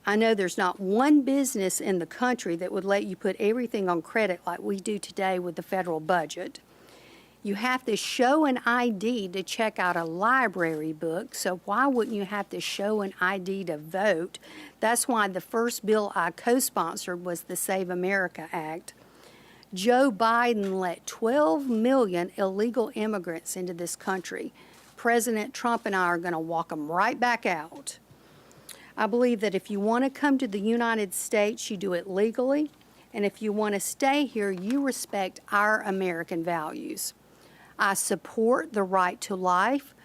I know there's not one business in the country that would let you put everything on credit like we do today with the federal budget. You have to show an ID to check out a library book, so why wouldn't you have to show an ID to vote? That's why the first bill I co-sponsored was the Save America Act. Joe Biden let 12 million illegal immigrants into this country. President Trump and I are going to walk them right back out. I believe that if you want to come to the United States, you do it legally, and if you want to stay here, you respect our American values. I support the right to life. I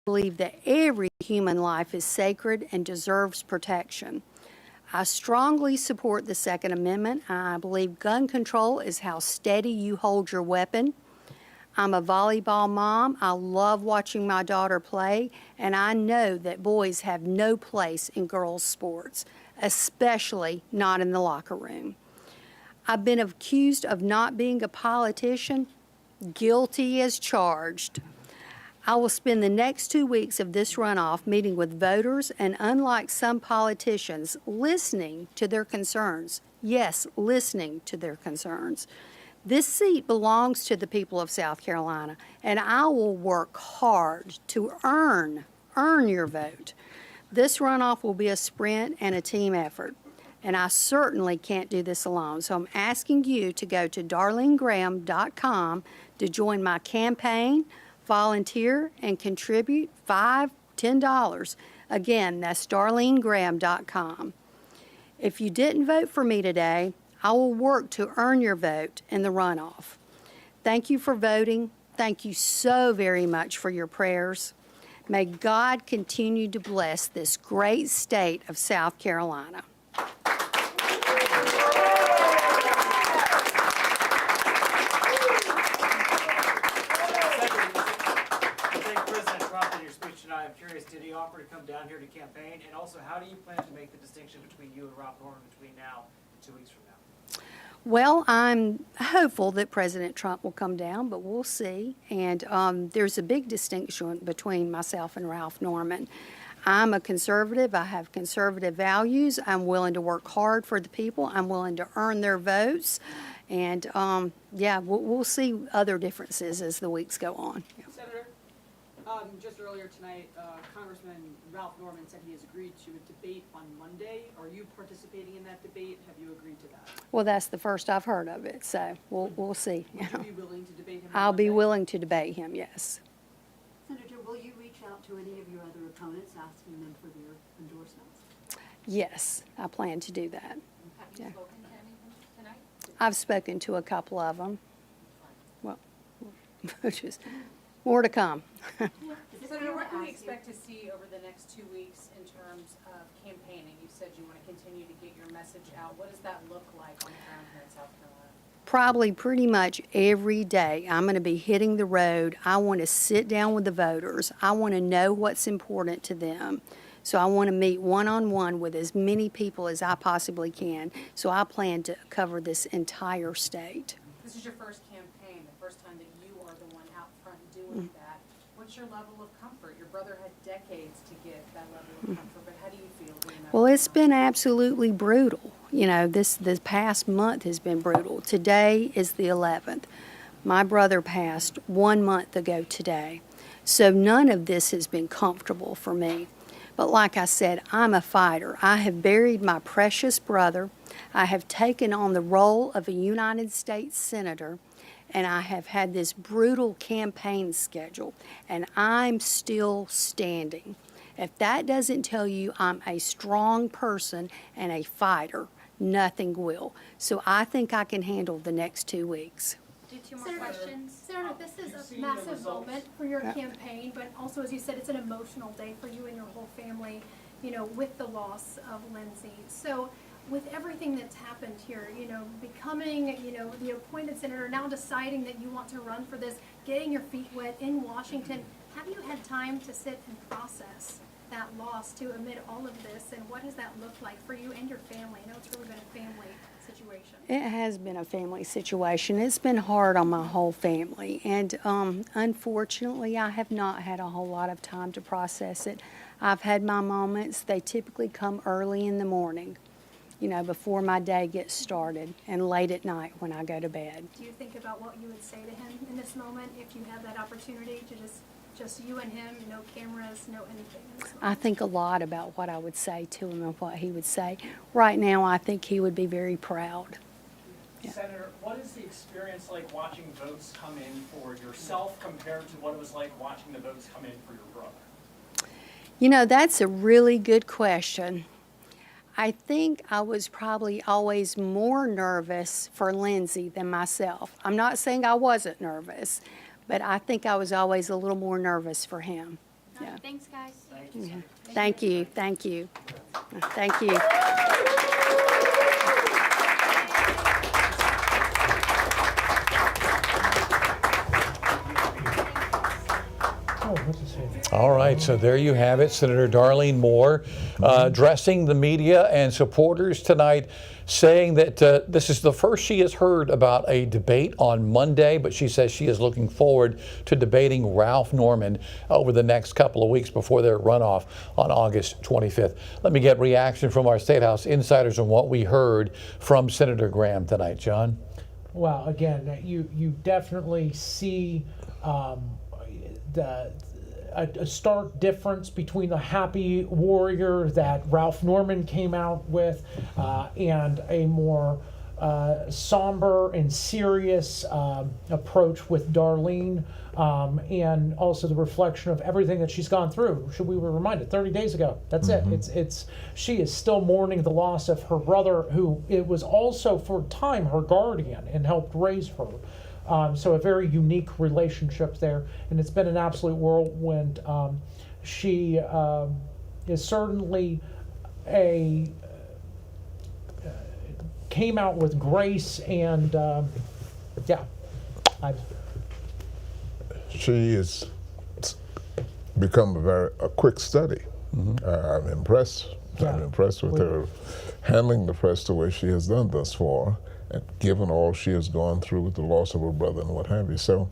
believe that every human life is sacred and deserves protection. I strongly support the Second Amendment. I believe gun control is how steady you hold your weapon. I'm a volleyball mom. I love watching my daughter play, and I know that boys have no place in girls' sports, especially not in the locker room. I've been accused of not being a politician. Guilty as charged. I will spend the next 2 weeks of this runoff meeting with voters and, unlike some politicians, listening to their concerns. Yes, listening to their concerns. This seat belongs to the people of South Carolina, and I will work hard to earn your vote. This runoff will be a sprint and a team effort, and I certainly can't do this alone. So I'm asking you to go to darlenegraham.com to join my campaign, volunteer, and contribute $5, $10. Again, that's darlenegraham.com. If you didn't vote for me today, I will work to earn your vote in the runoff. Thank you for voting. Thank you so very much for your prayers. May God continue to bless this great state of South Carolina. I'm curious, did he offer to come down here to campaign? And also, how do you plan to make the distinction between you and Ralph Norman between now and 2 weeks from now? Well, I'm hopeful that President Trump will come down, but we'll see. And there's a big distinction between myself and Ralph Norman. I'm a conservative. I have conservative values. I'm willing to work hard for the people. I'm willing to earn their votes. And, yeah, we'll see other differences as the weeks go on. Yeah. Senator, just earlier tonight, Congressman Ralph Norman said he has agreed to a debate on Monday. Are you participating in that debate? Have you agreed to that? Well, that's the first I've heard of it, so we'll see. Would you be willing to debate him? I'll be willing to debate him, yes. Senator, will you reach out to any of your other opponents, asking them for their endorsements? Yes, I plan to do that. Have you Yeah. spoken to any of them tonight? I've spoken to a couple of them. Well, just more to come. Senator, what can we expect to see over the next 2 weeks in terms of campaigning? You said you want to continue to get your message out. What does that look like on the ground here in South Carolina? Probably pretty much every day I'm going to be hitting the road. I want to sit down with the voters. I want to know what's important to them. So I want to meet one-on-one with as many people as I possibly can. So I plan to cover this entire state. This is your first campaign, the first time that you are the one out front doing that. What's your level of comfort? Your brother had decades to get that level of comfort, but how do you feel doing that? Well, it's been absolutely brutal. You know, this past month has been brutal. Today is the 11th. My brother passed 1 month ago today. So none of this has been comfortable for me. But like I said, I'm a fighter. I have buried my precious brother. I have taken on the role of a United States Senator, and I have had this brutal campaign schedule, and I'm still standing. If that doesn't tell you I'm a strong person and a fighter, nothing will. So I think I can handle the next 2 weeks. Do two more questions. Senator, this is a massive moment for your campaign, but also, as you said, it's an emotional day for you and your whole family, you know, with the loss of Lindsey. So with everything that's happened here, you know, becoming, you know, the appointed senator, now deciding that you want to run for this, getting your feet wet in Washington, have you had time to sit and process that loss to amid all of this, and what does that look like for you and your family? I know it's really been a family situation. It has been a family situation. It's been hard on my whole family, and unfortunately, I have not had a whole lot of time to process it. I've had my moments. They typically come early in the morning, you know, before my day gets started, and late at night when I go to bed. Do you think about what you would say to him in this moment if you have that opportunity to just you and him, no cameras, no anything? I think a lot about what I would say to him and what he would say. Right now, I think he would be very proud. Yeah. Senator, what is the experience like watching votes come in for yourself compared to what it was like watching the votes come in for your brother? You know, that's a really good question. I think I was probably always more nervous for Lindsey than myself. I'm not saying I wasn't nervous, but I think I was always a little more nervous for him. Yeah. Thanks, guys. Yeah. Thank you. Thank you. Thank you. All right, so there you have it. Senator Darlene Moore addressing the media and supporters tonight, saying that this is the first she has heard about a debate on Monday, but she says she is looking forward to debating Ralph Norman over the next couple of weeks before their runoff on August 25th. Let me get reaction from our State House insiders on what we heard from Senator Graham tonight. John? Well, again, you definitely see a stark difference between the happy warrior that Ralph Norman came out with and a more somber and serious approach with Darlene, and also the reflection of everything that she's gone through. We were reminded 30 days ago. That's it. She is still mourning the loss of her brother, who it was also for a time her guardian and helped raise her. So a very unique relationship there, and it's been an absolute whirlwind. She is certainly came out with grace, and she has become a quick study. I'm impressed. Yeah. I'm impressed with her handling the press the way she has done thus far, and given all she has gone through with the loss of her brother and what have you. So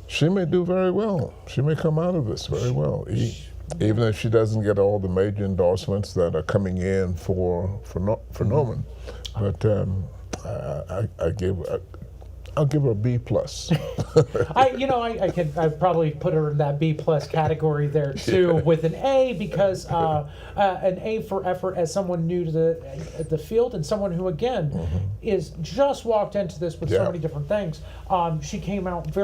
she may do very well. She may come out of this very well, even if she doesn't get all the major endorsements that are coming in for Norman. But I'll give her a B+. I'd probably put her in that B+ category there too, with an A, because an A for effort as someone new to the field, and someone who again is just walked into this with so many different things. She came out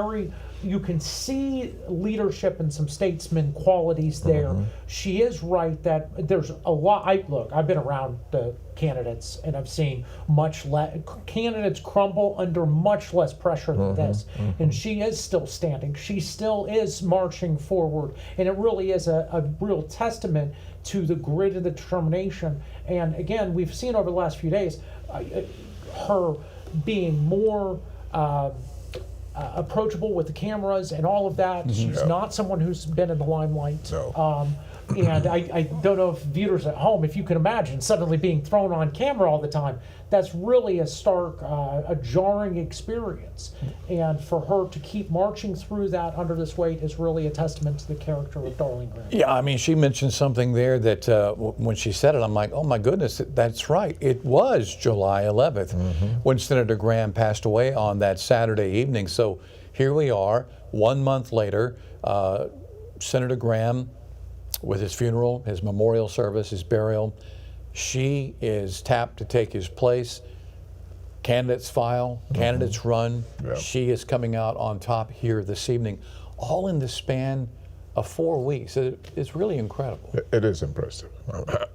you can see leadership and some statesman qualities there. She is right that there's a lot. I've been around the candidates, and I've seen much less candidates crumble under much less pressure than this. And she is still standing. She still is marching forward, and it really is a real testament to the grit and the determination. And again, we've seen over the last few days her being more approachable with the cameras and all of that. She's not someone who's been in the limelight. No. And I don't know if viewers at home, if you can imagine suddenly being thrown on camera all the time. That's really a stark, a jarring experience. And for her to keep marching through that under this weight is really a testament to the character of Darlene Graham. Yeah, I mean, she mentioned something there that when she said it, I'm like, oh my goodness, that's right. It was July 11th when Senator Graham passed away on that Saturday evening. So here we are, 1 month later, Senator Graham, with his funeral, his memorial service, his burial, she is tapped to take his place. Candidates file, candidates run. She is coming out on top here this evening, all in the span of 4 weeks. It's really incredible. It is impressive.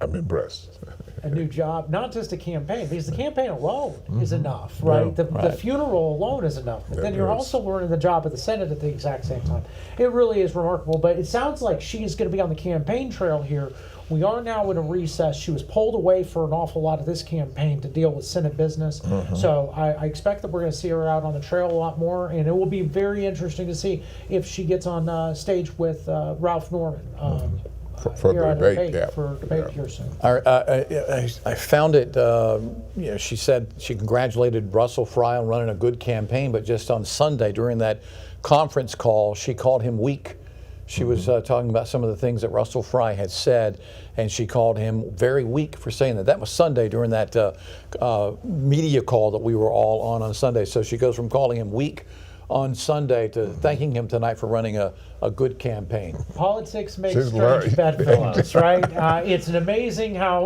I'm impressed. A new job, not just a campaign, because the campaign alone is enough, right? The funeral alone is enough. But then you're also learning the job of the Senate at the exact same time. It really is remarkable, but it sounds like she is going to be on the campaign trail here. We are now in a recess. She was pulled away for an awful lot of this campaign to deal with Senate business. So I expect that we're going to see her out on the trail a lot more, and it will be very interesting to see if she gets on stage with Ralph Norman. For debate here soon. I found it, she said she congratulated Russell Fry on running a good campaign, but just on Sunday during that conference call, she called him weak. She was talking about some of the things that Russell Fry had said, and she called him very weak for saying that. That was Sunday during that media call that we were all on Sunday. So she goes from calling him weak on Sunday to thanking him tonight for running a a good campaign. Politics makes She's strange learning. bedfellows, right? It's amazing how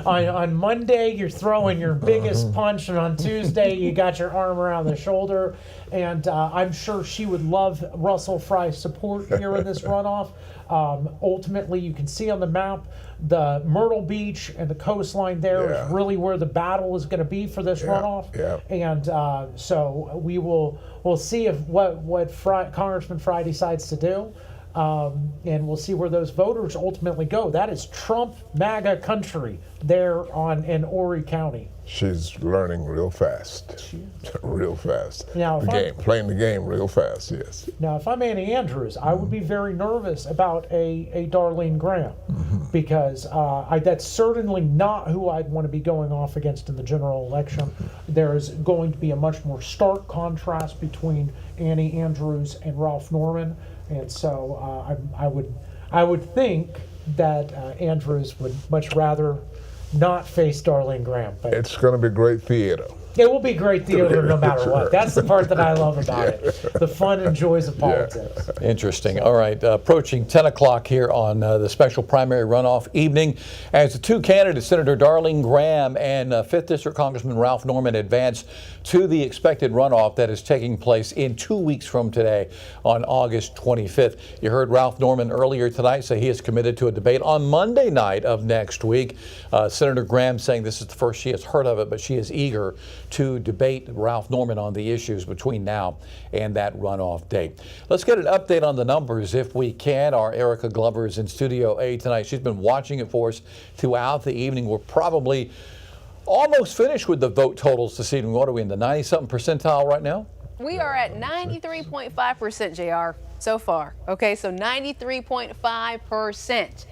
on Monday you're throwing your biggest punch, and on Tuesday you got your arm around the shoulder. And I'm sure she would love Russell Fry's support here in this runoff. Ultimately, you can see on the map the Myrtle Beach and the coastline there is really where the battle is going to be for this runoff. Yeah. And so we'll see if what Congressman Fry decides to do. And we'll see where those voters ultimately go. That is Trump MAGA country there in Horry County. She's learning real fast. Real fast. Now, Playing the game real fast, yes. Now, if I'm Annie Andrews, I would be very nervous about a Darlene Graham because that's certainly not who I'd want to be going off against in the general election. There is going to be a much more stark contrast between Annie Andrews and Ralph Norman, and so I would think that Andrews would much rather not face Darlene Graham. But it's going to be great theater. It will be great theater no matter what. That's the part that I love about it, the fun and joys of politics. Interesting. All right, approaching 10 o'clock here on the special primary runoff evening as the two candidates, Senator Darlene Graham and 5th District Congressman Ralph Norman, advance to the expected runoff that is taking place in 2 weeks from today on August 25th. You heard Ralph Norman earlier tonight say he is committed to a debate on Monday night of next week. Senator Graham saying this is the first she has heard of it, but she is eager to debate Ralph Norman on the issues between now and that runoff date. Let's get an update on the numbers if we can. Our Erica Glover is in Studio A tonight. She's been watching it for us throughout the evening. We're probably almost finished with the vote totals this evening. What are we in the 90-something percentile right now? We are at 93.5%, JR, so far. Okay, so 93.5%.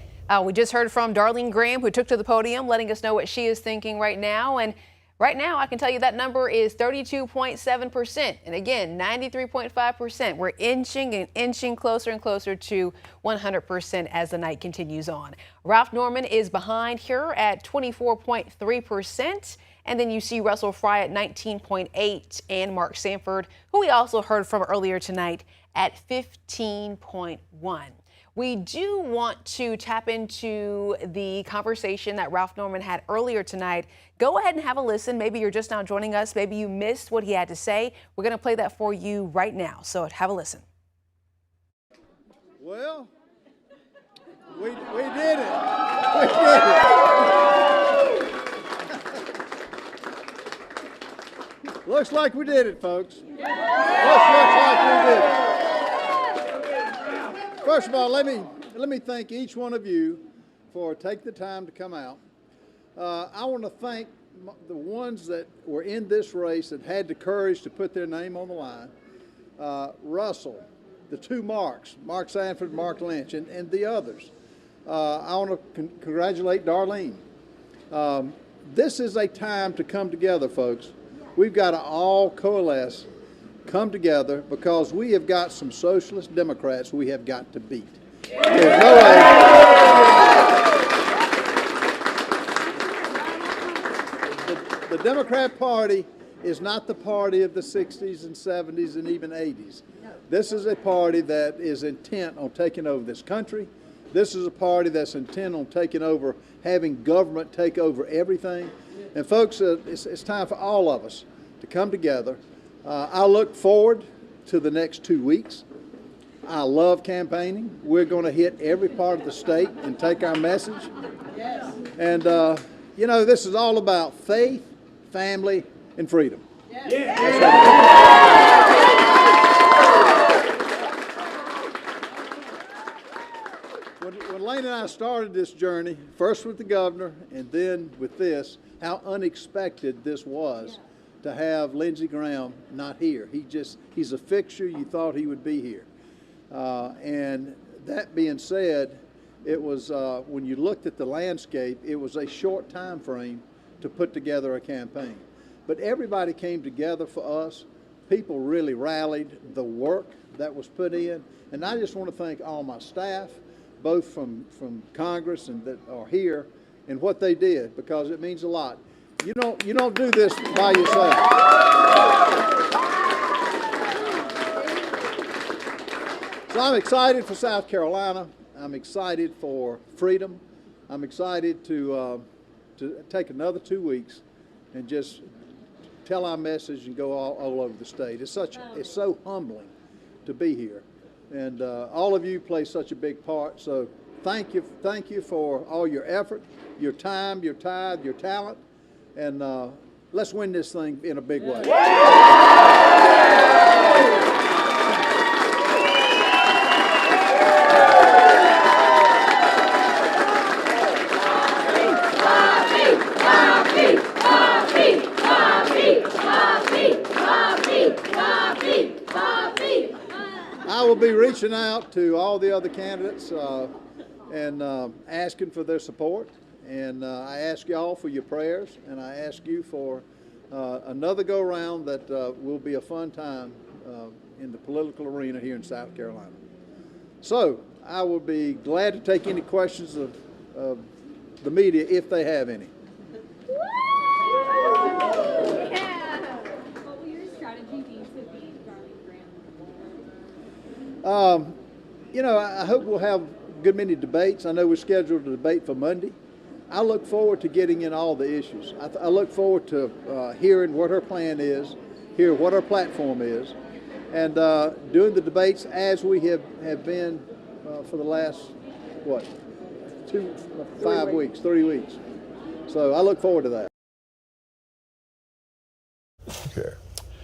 We just heard from Darlene Graham, who took to the podium, letting us know what she is thinking right now. And right now, I can tell you that number is 32.7%. And again, 93.5%. We're inching and inching closer and closer to 100% as the night continues on. Ralph Norman is behind here at 24.3%. And then you see Russell Fry at 19.8% and Mark Sanford, who we also heard from earlier tonight, at 15.1%. We do want to tap into the conversation that Ralph Norman had earlier tonight. Go ahead and have a listen. Maybe you're just now joining us. Maybe you missed what he had to say. We're going to play that for you right now. So have a listen. Well, we did it. We did it. Looks like we did it, folks. Looks like we did it. First of all, let me thank each one of you for taking the time to come out. I want to thank the ones that were in this race that had the courage to put their name on the line. Russell, the two Marks, Mark Sanford, Mark Lynch, and the others. I want to congratulate Darlene. This is a time to come together, folks. We've got to all coalesce, come together, because we have got some socialist Democrats we have got to beat. There's no way. The Democrat Party is not the party of the 60s and 70s and even 80s. This is a party that is intent on taking over this country. This is a party that's intent on taking over, having government take over everything. And folks, it's time for all of us to come together. I look forward to the next 2 weeks. I love campaigning. We're going to hit every part of the state and take our message. And, you know, this is all about faith, family, and freedom. When Lane and I started this journey, first with the governor and then with this, how unexpected this was to have Lindsey Graham not here. He's a fixture. You thought he would be here. And that being said, it was, when you looked at the landscape, it was a short time frame to put together a campaign. But everybody came together for us. People really rallied, the work that was put in. And I just want to thank all my staff, both from Congress and that are here, and what they did, because it means a lot. You don't do this by yourself. So I'm excited for South Carolina. I'm excited for freedom. I'm excited to take another 2 weeks and just tell our message and go all over the state. It's so humbling to be here, and all of you play such a big part. So thank you for all your effort, your time, your tithe, your talent, and let's win this thing in a big way. I will be reaching out to all the other candidates and asking for their support. And I ask y'all for your prayers, and I ask you for another go-around that will be a fun time in the political arena here in South Carolina. So I will be glad to take any questions of the media if they have any. What will your strategy be to beat Darlene Graham? You know, I hope we'll have a good many debates. I know we're scheduled a debate for Monday. I look forward to getting in all the issues. I look forward to hearing what her plan is, hear what her platform is, and doing the debates as we have been for the last, 3 weeks. So I look forward to that. Okay.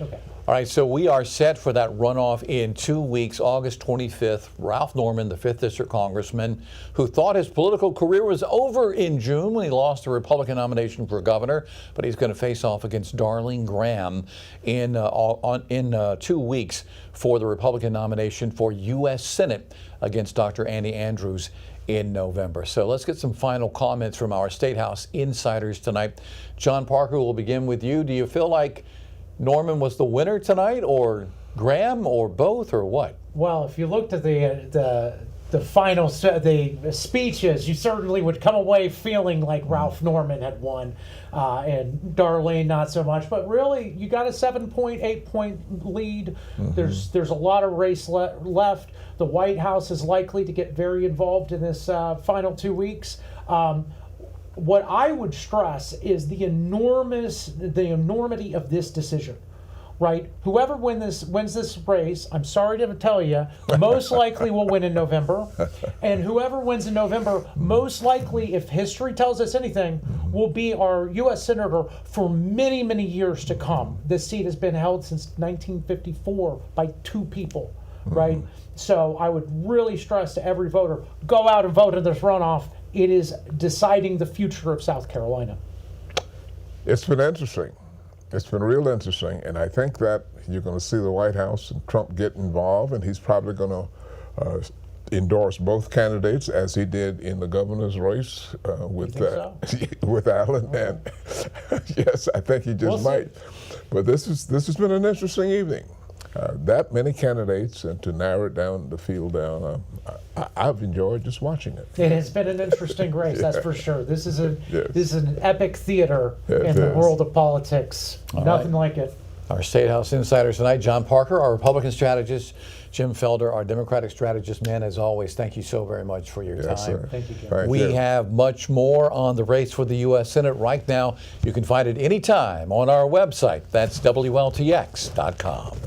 Okay. All right, so we are set for that runoff in 2 weeks, August 25th. Ralph Norman, the 5th District Congressman, who thought his political career was over in June when he lost the Republican nomination for governor, but he's going to face off against Darlene Graham in 2 weeks for the Republican nomination for U.S. Senate against Dr. Andy Andrews in November. So let's get some final comments from our State House insiders tonight. John Parker, we'll begin with you. Do you feel like Norman was the winner tonight, or Graham, or both, or what? Well, if you looked at the final the speeches, you certainly would come away feeling like Ralph Norman had won, and Darlene not so much. But really, you got a 7.8 point lead. Mm-hmm. There's a lot of race left. The White House is likely to get very involved in this final 2 weeks. What I would stress is the enormity of this decision, right? Whoever wins this race, I'm sorry to tell you, most likely will win in November. And whoever wins in November, most likely, if history tells us anything, will be our U.S. Senator for many, many years to come. This seat has been held since 1954 by 2 people, right? So I would really stress to every voter, go out and vote in this runoff. It is deciding the future of South Carolina. It's been interesting. It's been real interesting, and I think that you're going to see the White House and Trump get involved, and he's probably going to endorse both candidates as he did in the governor's race with Allen. Oh. And yes, I think he just might. But this has been an interesting evening. That many candidates, and to narrow down the field down, I've enjoyed just watching it. It has been an interesting race, that's for sure. This is an epic theater in the world of politics. Nothing like it. Our State House insiders tonight, John Parker, our Republican strategist, Jim Felder, our Democratic strategist. Man, as always, thank you so very much for your time. Sir. Thank you, Jim. We have much more on the race for the U.S. Senate right now. You can find it anytime on our website. That's WLTX.com.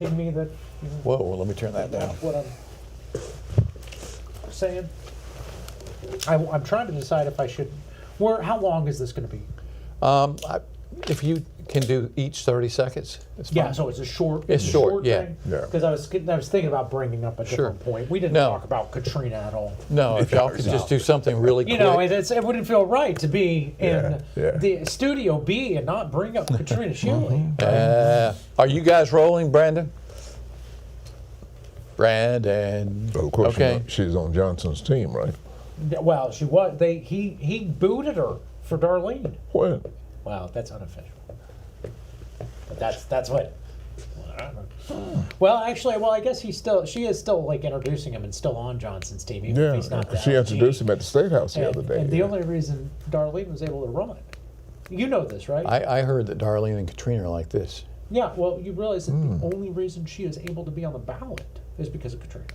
me that Whoa, well, let me turn that down. what I'm saying. I'm trying to decide if I should. How long is this going to be? If you can do each 30 seconds, it's fine. Yeah, so it's a short. It's short, yeah. Because I was thinking about bringing up a different point. We didn't talk about Katrina at all. No, if y'all could just do something really quick. You know, it wouldn't feel right to be in the Studio B and not bring up Katrina Shelley. Are you guys rolling, Brandon? Brandon. Of course, okay. She's on Johnson's team, right? Well, she was. He booted her for Darlene. When? Well, that's unofficial. But that's what. Well, actually, I guess she is still like introducing him and still on Johnson's team, even if he's not. She introduced him at the State House the other day. And the only reason Darlene was able to run, you know this, right? I heard that Darlene and Katrina are like this. Yeah. Well, you realize that the only reason she is able to be on the ballot is because of Katrina.